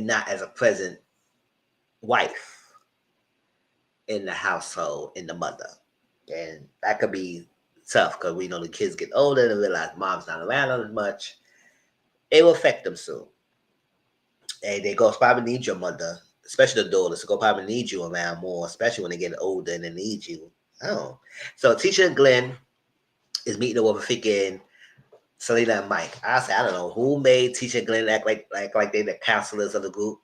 not as a present wife in the household, in the mother. And that could be tough because we know the kids get older and realize mom's not around as much. It will affect them soon. And they go probably need your mother, especially the daughters, go probably need you around more, especially when they get older and they need you. Oh. So Tisha and Glenn is meeting up with a freaking Selena and Mike. I said, I don't know who made Tisha and Glenn act like they the counselors of the group.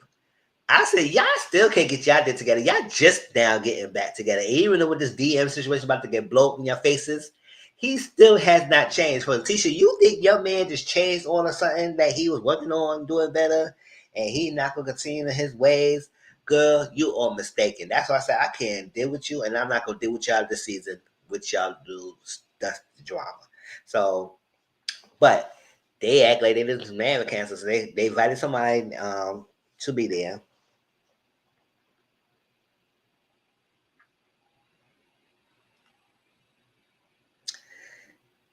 I said, y'all still can't get y'all shit together. Y'all just now getting back together. Even though with this DM situation about to get blown in your faces, he still has not changed. For Tisha, you think your man just changed on or something that he was working on doing better and he not going to continue in his ways? Girl, you are mistaken. That's why I said I can't deal with you, and I'm not going to deal with y'all this season with y'all do that's the drama. So, but they act like they didn't marry cancer, so they invited somebody to be there.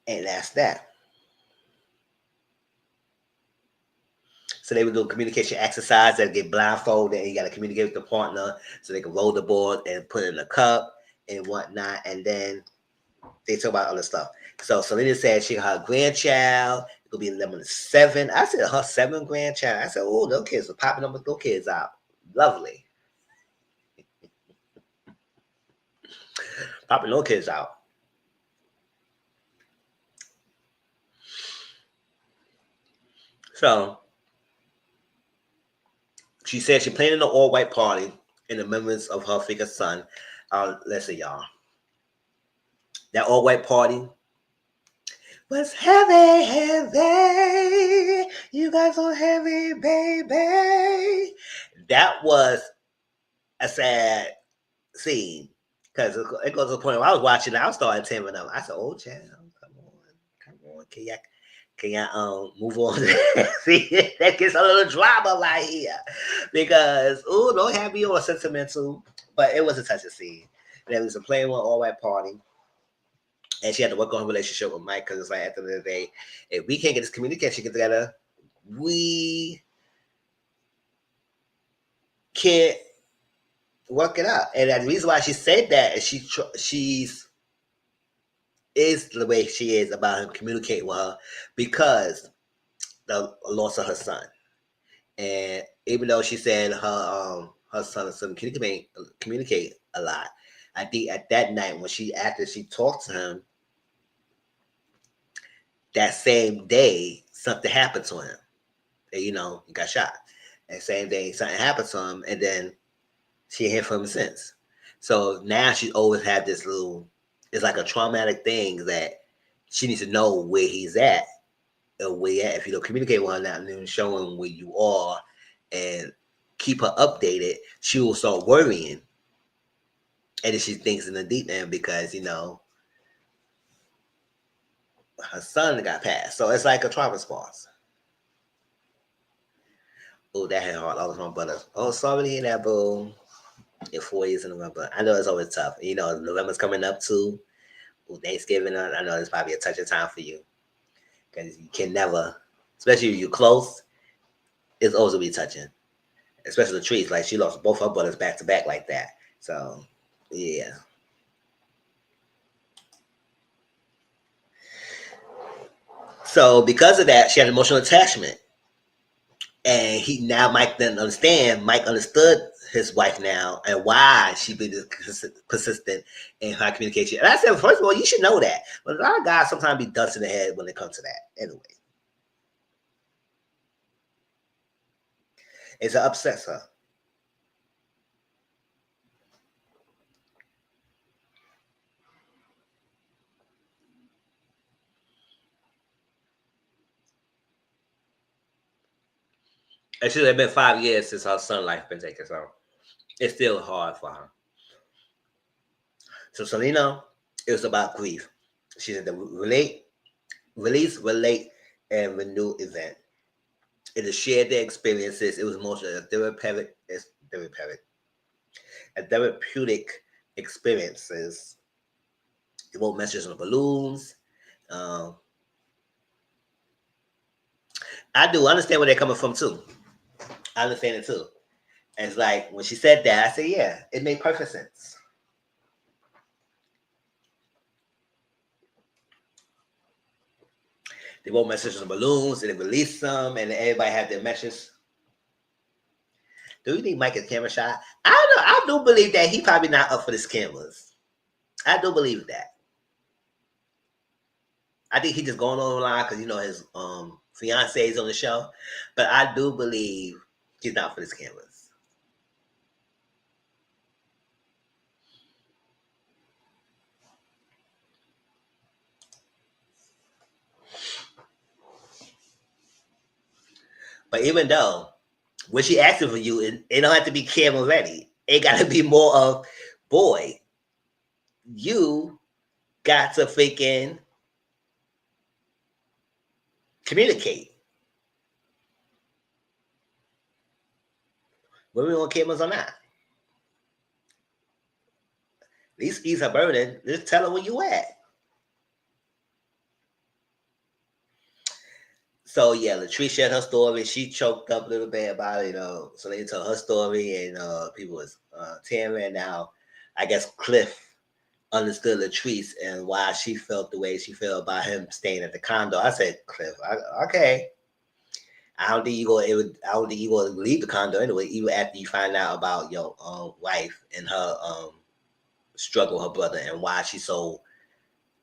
And that's that. So they would do a communication exercise that get blindfolded and you got to communicate with the partner so they can roll the board and put it in a cup and whatnot. And then they talk about other stuff. So Selena said she her grandchild will be 11 to 7. I said her 7 grandchild. I said, oh, those kids are popping up with those kids out. Lovely. Popping those kids out. So she said she planning an all-white party in remembrance of her figure son. Listen, y'all. That all-white party was heavy, heavy. You guys are heavy, baby. That was a sad scene because it goes to the point where I was watching it, I was starting tearing up. I said, "Oh, child, come on, can y'all move on?" See, that gets a little drama right here because don't have me all sentimental, but it was a touching scene. There was a plain one all white party. And she had to work on her relationship with Mike because it's like at the end of the day, if we can't get this communication together, we can't work it out. And the reason why she said that is she's is the way she is about him communicating with her because the loss of her son. And even though she said her son and son communicate a lot, I think at that night when after she talked to him, that same day something happened to him. And, he got shot. That same day something happened to him, and then she ain't heard from him since. So now she always had this little. It's like a traumatic thing that she needs to know where he's at, or where at. If you don't communicate with her now, and then show him where you are, and keep her updated, she will start worrying, and then she thinks in the deep end because her son got passed. So it's like a trauma response. Oh, that hit hard. I was my brother. Oh, sorry to hear that, boo. In 4 years in November. I know it's always tough. November's coming up too. Ooh, Thanksgiving. I know it's probably a touching time for you. Because you can never, especially if you're close, it's always gonna be touching. Especially the trees. Like she lost both her brothers back to back like that. So yeah. So because of that, she had emotional attachment. And Mike didn't understand. Mike understood his wife now and why she be persistent in her communication. And I said, first of all, you should know that. But a lot of guys sometimes be dust in the head when it comes to that. Anyway, it's an upsets her. It should have been 5 years since her son life been taken, so it's still hard for her. So Selena, it was about grief. She said the relate, and renew event. It is shared their experiences. It was mostly a therapeutic experiences. It wrote messages on the balloons. Um, I do understand where they're coming from too. I understand it too. And it's like when she said that, I said, yeah, it made perfect sense. They wrote messages on balloons and they released some, and everybody had their messages. Do you think Mike is camera shy? I do believe that he probably not up for this cameras. I do believe that. I think he just going on the line because his fiance is on the show, but I do believe he's not for this cameras. But even though when she asking for you, it don't have to be camera ready. It got to be more of, boy, you got to freaking communicate. Whether we on cameras or not. At least ease her burden. Just tell her where you at. So yeah, Latrice shared her story. She choked up a little bit about it, So they told her story, and people was tearing. Now, I guess Cliff understood Latrice and why she felt the way she felt about him staying at the condo. I said, Cliff, okay. I don't think you go. I don't think you going to leave the condo anyway. Even after you find out about your wife and her struggle, her brother, and why she so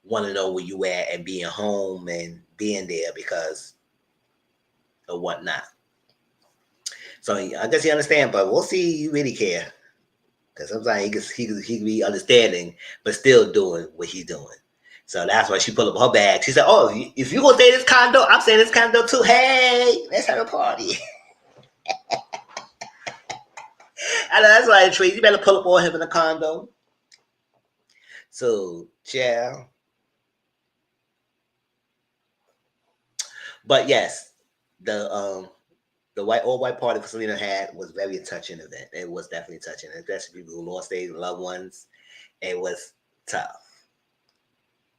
want to know where you at and being home and being there because of whatnot. So I guess you understand, but we'll see. You really care because sometimes he can be understanding, but still doing what he's doing. So that's why she pulled up her bag. She said, "Oh, if you gonna stay in this condo, I'm staying in this condo too. Hey, let's have a party." I know that's why Tracy, you better pull up on him in the condo. So yeah, but yes, the all white party for Selena had was very touching event. It was definitely touching, especially people who lost their loved ones. It was tough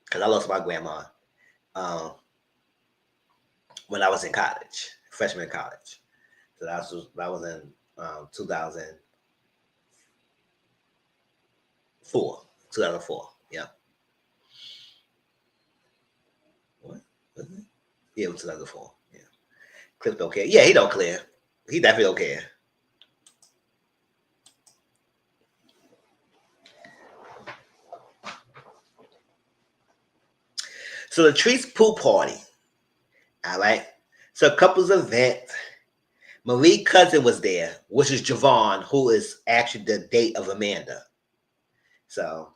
because I lost my grandma um, when I was in college, freshman in college. So that was in 2004. 2004. Yeah. What? Was it? Yeah, it was 2004. Yeah. Cliff don't care. Yeah, he don't care. He definitely don't care. So the Treats pool party. All right. So couples event. Marie cousin was there, which is Javon, who is actually the date of Amanda. So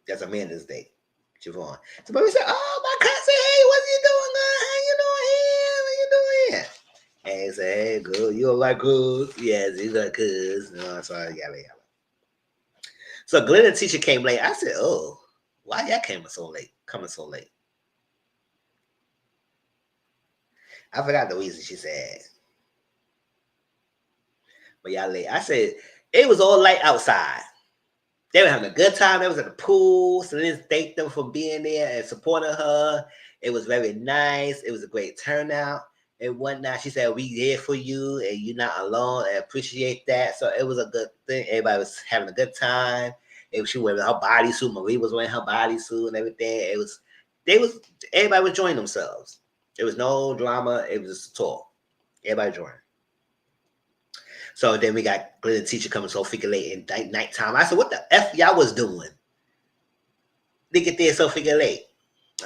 that's Amanda's date. Javon. So Marie said, "Oh, my cousin, hey, what you doing, girl? How you doing here? What you doing?" And he said, "Hey, good. You all right, good? Yes, he's like good. No, sorry, yada yada." So Glenn and teacher came late. I said, "Oh, why y'all came so late? Coming so late?" I forgot the reason she said, but y'all late. I said it was all light outside. They were having a good time. They was at the pool. So let's thank them for being there and supporting her. It was very nice. It was a great turnout and whatnot. She said, "We there for you and you're not alone." I appreciate that. So it was a good thing. Everybody was having a good time. She was wearing her bodysuit. Marie was wearing her bodysuit and everything. Everybody was enjoying themselves. There was no drama. It was just a talk. Everybody joined. So then we got the teacher coming so freaking late in nighttime. I said, "What the F y'all was doing? They get there so freaking late."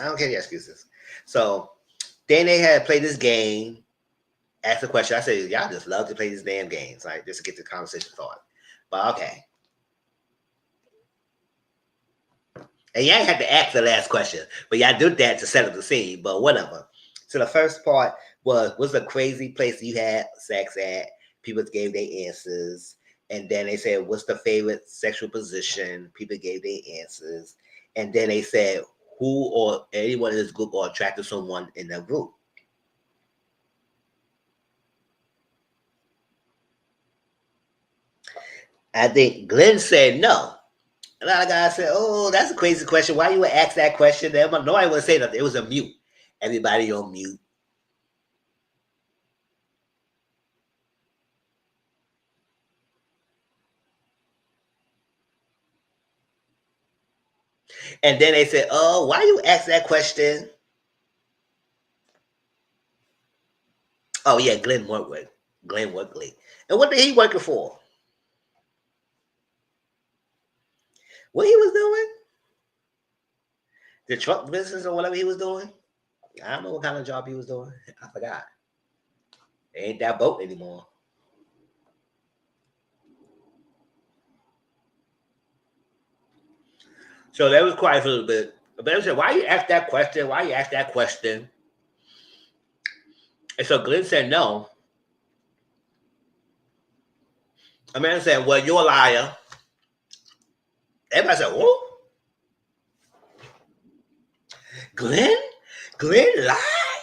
I don't care the excuses. So then they had to play this game, ask a question. I said, "Y'all just love to play these damn games, like just to get the conversation started." But okay. And y'all had to ask the last question, but y'all did that to set up the scene, but whatever. So the first part was a crazy place you had sex at. People gave their answers. And then they said, "What's the favorite sexual position?" People gave their answers. And then they said, who or anyone in this group or attracted someone in the group. I think Glenn said no. A lot of guys said, "Oh, that's a crazy question. Why you would ask that question?" Nobody would say nothing. It was a mute. Everybody on mute. And then they said, "Oh, why you ask that question?" Oh yeah, Glenn Workwood. Glenn Workley. And what did he working for? What he was doing? The truck business or whatever he was doing? I don't know what kind of job he was doing. I forgot. It ain't that boat anymore. So that was quiet for a little bit. But they said, "Why you ask that question? Why you ask that question?" And so Glenn said no. Amanda said, "Well, you're a liar." Everybody said, "Whoa, Glenn? Glenn lied?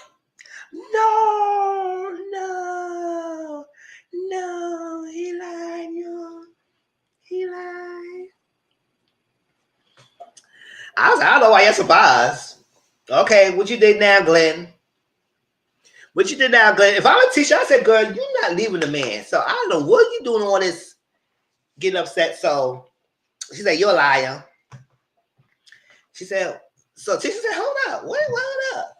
No, no, no, he lied, no, he lied." I don't know why you're surprised. Okay, what you did now, Glenn? What you did now, Glenn? If I were a teacher, I said, "Girl, you're not leaving the man." So I don't know what you doing all this getting upset. So she said, "You're a liar." She said, so teacher said, "Hold up. Wait, hold up."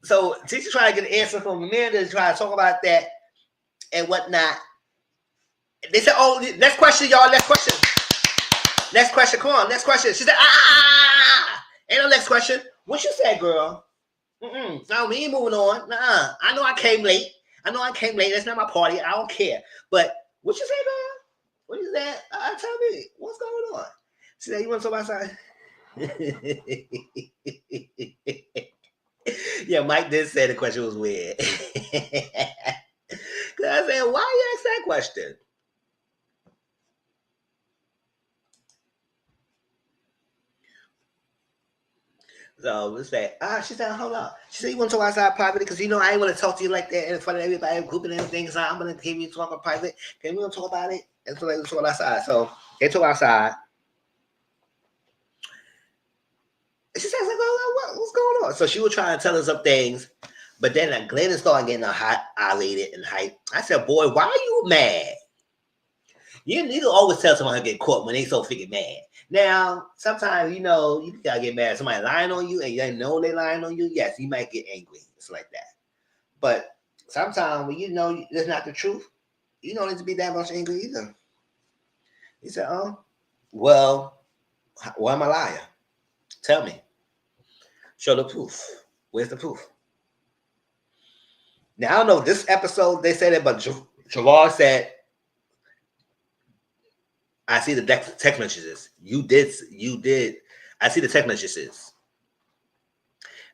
So teacher trying to get an answer from Amanda to try to talk about that and whatnot. They said, "Oh, next question, y'all. Next question. Next question. Come on, next question." She said, "Ah, ain't no next question." What you said, girl? No, we ain't moving on. Nah, I know I came late. I know I came late. That's not my party. I don't care. But what you say, girl? What you said? Tell me what's going on. She said, "You want to talk outside?" Yeah, Mike did say the question was weird. I said, "Why you ask that question?" So we say, she said, "Hold on." She said, "You want to talk outside privately? Because I ain't want to talk to you like that in front of everybody, group and everything. So I'm going to give you talk about private. Can we talk about it?" And so they talk outside. So they talk outside. She says, like, what's going on? So she was trying to tell us some things. But then Glenn started getting hot, irritated, and hype. I said, "Boy, why are you mad? You need to always tell someone to get caught when they so freaking mad." Now, sometimes you gotta get mad. Somebody lying on you and you know they lying on you. Yes, you might get angry. It's like that. But sometimes when it's not the truth, you don't need to be that much angry either. He said, "Oh, well, why am I lying? Tell me. Show the proof. Where's the proof?" Now I don't know this episode they said it, but Gerard said, "I see the text messages. You did. I see the text messages."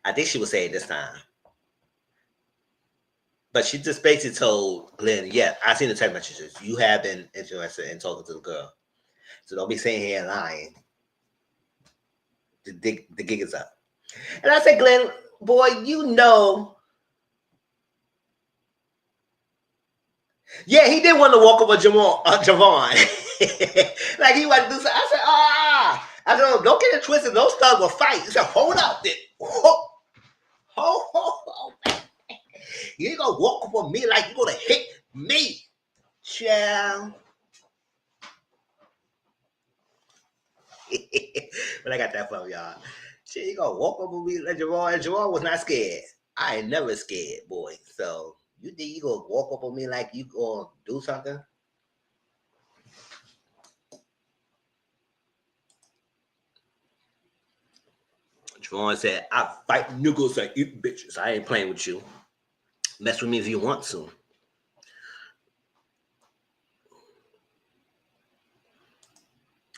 I think she was saying this time, but she just basically told Glenn, "Yeah, I seen the text messages. You have been interested in talking to the girl, so don't be saying here and lying. The gig is up." And I said, "Glenn, boy, you know." Yeah, he did want to walk up with Javon. Like he wanted to do something. I said, ah. I said, oh, don't get it twisted. Those thugs will fight. He said, hold up. Ho. You ain't gonna walk up on me like you're gonna hit me. Child. But I got that from y'all. Shit, you gonna walk up on me like Javon. And Javon was not scared. I ain't never scared, boy. So you think you gonna walk up on me like you gonna do something? Javon said, I fight niggas and eat bitches. I ain't playing with you. Mess with me if you want to.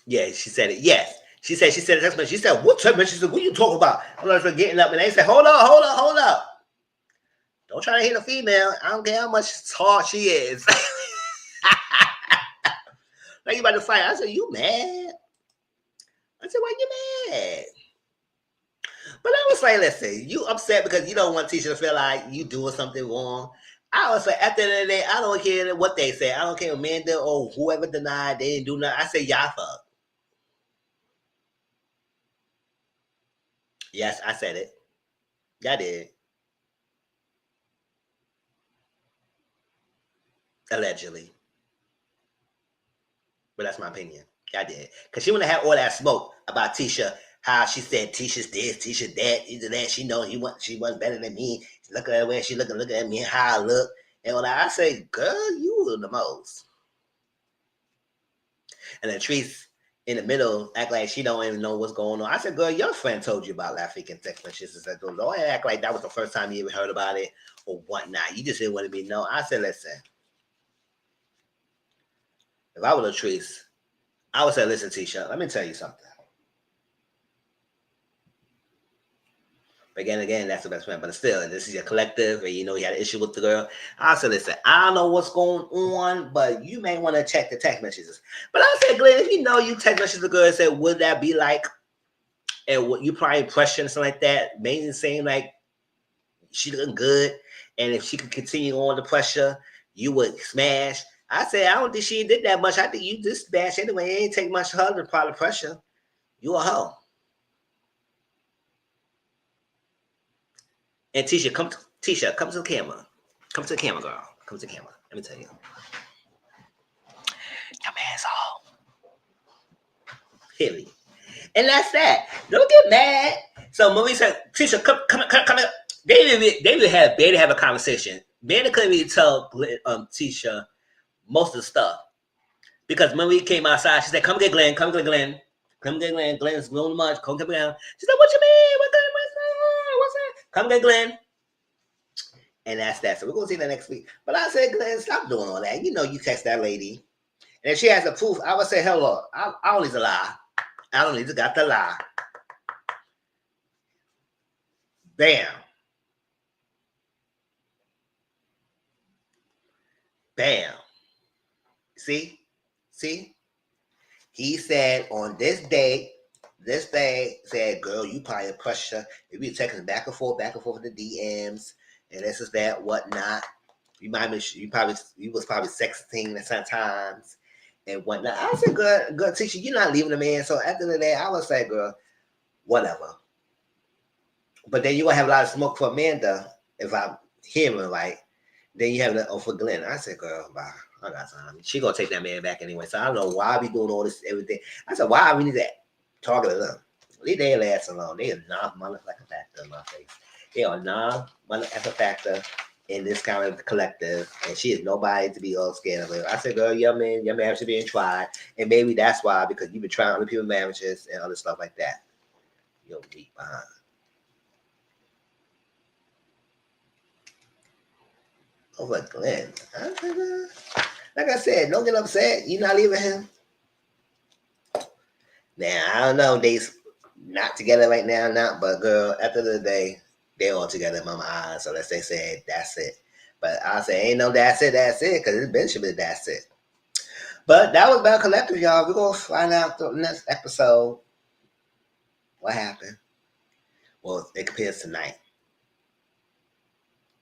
Yeah, she said it. Yes. She said it text message. She said, what text message? She said, what you talking about? I'm like, getting up. And they said, hold up. Don't try to hit a female. I don't care how much hard she is. Like you about to fight. I said, you mad? I said, why you mad? But I was like, listen, you upset because you don't want Tisha to feel like you doing something wrong. I was like, at the end of the day, I don't care what they say. I don't care if Amanda or whoever denied they didn't do nothing. I say, y'all fuck. Yes, I said it. Y'all did. Allegedly. But that's my opinion. Y'all did. Because she wouldn't have all that smoke about Tisha, how she said Tisha's this, Tisha that, either that. She know she wasn't better than me. Look at her way she looking at me, how I look. And when I say, girl, you were the most. And then Treese in the middle act like she don't even know what's going on. I said, girl, your friend told you about that freaking text messages. Don't act like that was the first time you ever heard about it or whatnot. You just didn't want to be known. I said, listen, if I was a Treese, I would say, listen, Tisha, let me tell you something. Again, that's the best friend. But still, this is your collective, and you know you had an issue with the girl. I said, listen, I don't know what's going on, but you may want to check the text messages. But I said, Glenn, if you know you text message the girl and said, would that be like, and what you probably impression something like that, made it seem like she looking good, and if she could continue on the pressure, you would smash. I said, I don't think she did that much. I think you just smash anyway. It ain't take much of her to probably pressure. You a hoe. And Tisha, come to the camera. Come to the camera, girl. Come to the camera. Let me tell you. Your man's all. Period. And that's that. Don't get mad. So Marie said, Tisha, come. They didn't have a conversation. They couldn't really tell Tisha most of the stuff. Because Marie came outside, she said, come get Glenn. Glenn's grown much. Come get Glenn. She said, what you mean? What's that? Come get Glenn. And that's that. So we're gonna see that next week. But I said, Glenn, stop doing all that. You know you text that lady. And if she has the proof, I would say, hello. I don't need to lie. I don't need to got to lie. Bam. Bam. See? He said on this day, said, girl, you probably pressure. If you texting back and forth with the DMs, and this is that, whatnot. You was probably sexting at some times and whatnot. I said, good teacher, you're not leaving the man. So after the day, I would say, girl, whatever. But then you gonna have a lot of smoke for Amanda, if I'm hearing right. Then you have that for Glenn. I said, girl, bye. I got time. She gonna take that man back anyway. So I don't know why we doing all this everything. I said, why we need to target them? Leave their ass alone. They are not motherfucking factor in my face. They are not motherfucking factor in this kind of collective, and she is nobody to be all scared of her. I said, girl, your marriage is being tried, and maybe that's why, because you've been trying other people's marriages and other stuff like that. You're weak behind. over Glenn. Like I said, don't get upset. You not leaving him. Now I don't know. They not together right now, not. But girl, after the day, they all together in my eyes. So let's say that's it. But I say ain't no that's it, because it's been should be that's it. But that was Bellecollective, y'all. We're gonna find out the next episode what happened. Well, it appears tonight.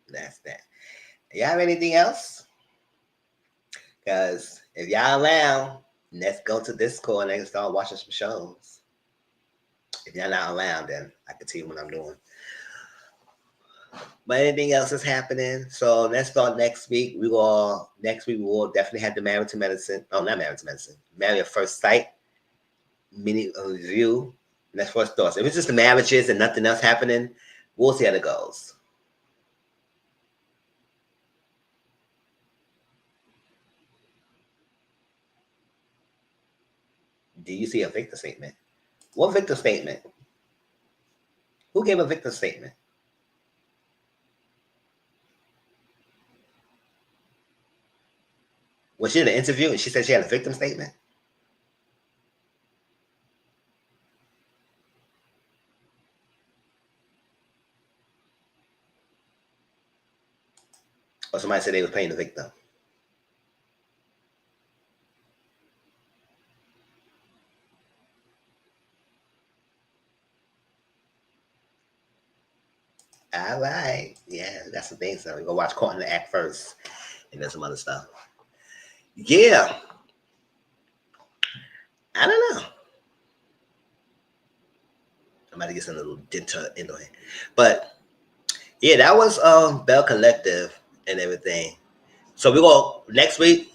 That's that. Y'all have anything else? Because if y'all around, let's go to Discord and start watching some shows. If y'all not around, then I can tell you what I'm doing. But anything else is happening. So let's start next week. Next week we will definitely have the Married to Medicine. Oh, not Married to Medicine. Married at First Sight mini review. And that's first thoughts. If it's just the marriages and nothing else happening, we'll see how it goes. Do you see a victor statement? What victor statement? Who gave a victor statement? Was she in an interview and she said she had a victim statement? Or somebody said they was playing the victim? All right. Yeah, that's the thing. So we go watch Caught in the Act first. And then some other stuff. Yeah. I don't know. I'm about to get some little dental into it. But yeah, that was Bellecollective and everything. So we go next week.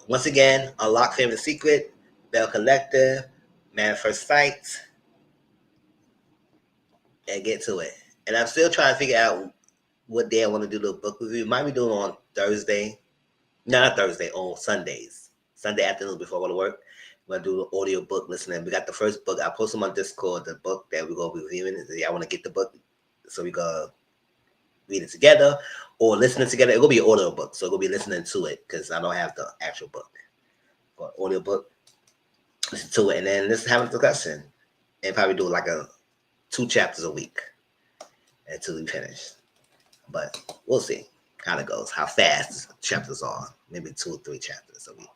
Once again, Unlock Favorite Secret, Bellecollective, Man at First Sight, and get to it. And I'm still trying to figure out what day I want to do the book review. Might be doing on Thursday. No, not Thursday, on Sundays. Sunday afternoon before I go to work. We're going to do the audio book listening. We got the first book. I posted on Discord, the book that we're going to be reviewing. Y'all want to get the book, so we going to read it together or listening together. It's going to be an audio book, so we'll be listening to it because I don't have the actual book. But audio book, listen to it, and then let's have a discussion. And probably do like 2 chapters a week until we finish. But we'll see how it goes, how fast chapters are. Maybe 2 or 3 chapters a week.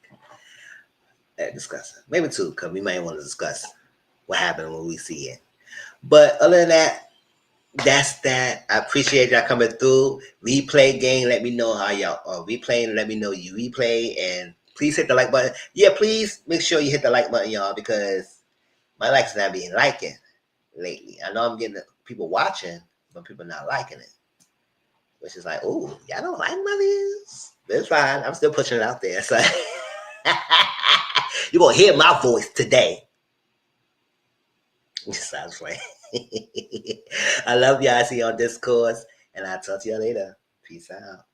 Discuss it. Maybe 2, because we might want to discuss what happened when we see it. But other than that, that's that. I appreciate y'all coming through. Replay game, let me know how y'all are replaying. Let me know you replay. And please hit the like button. Yeah, please make sure you hit the like button, y'all, because my likes not being liking lately. I know I'm getting people watching, but people not liking it. Which is like, oh, y'all don't like my videos? But it's fine. I'm still pushing it out there. So you're going to hear my voice today. Sounds funny. I love y'all. I see you on Discord. And I'll talk to y'all later. Peace out.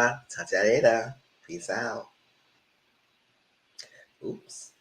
y'all. Talk to y'all later. Peace out. Oops.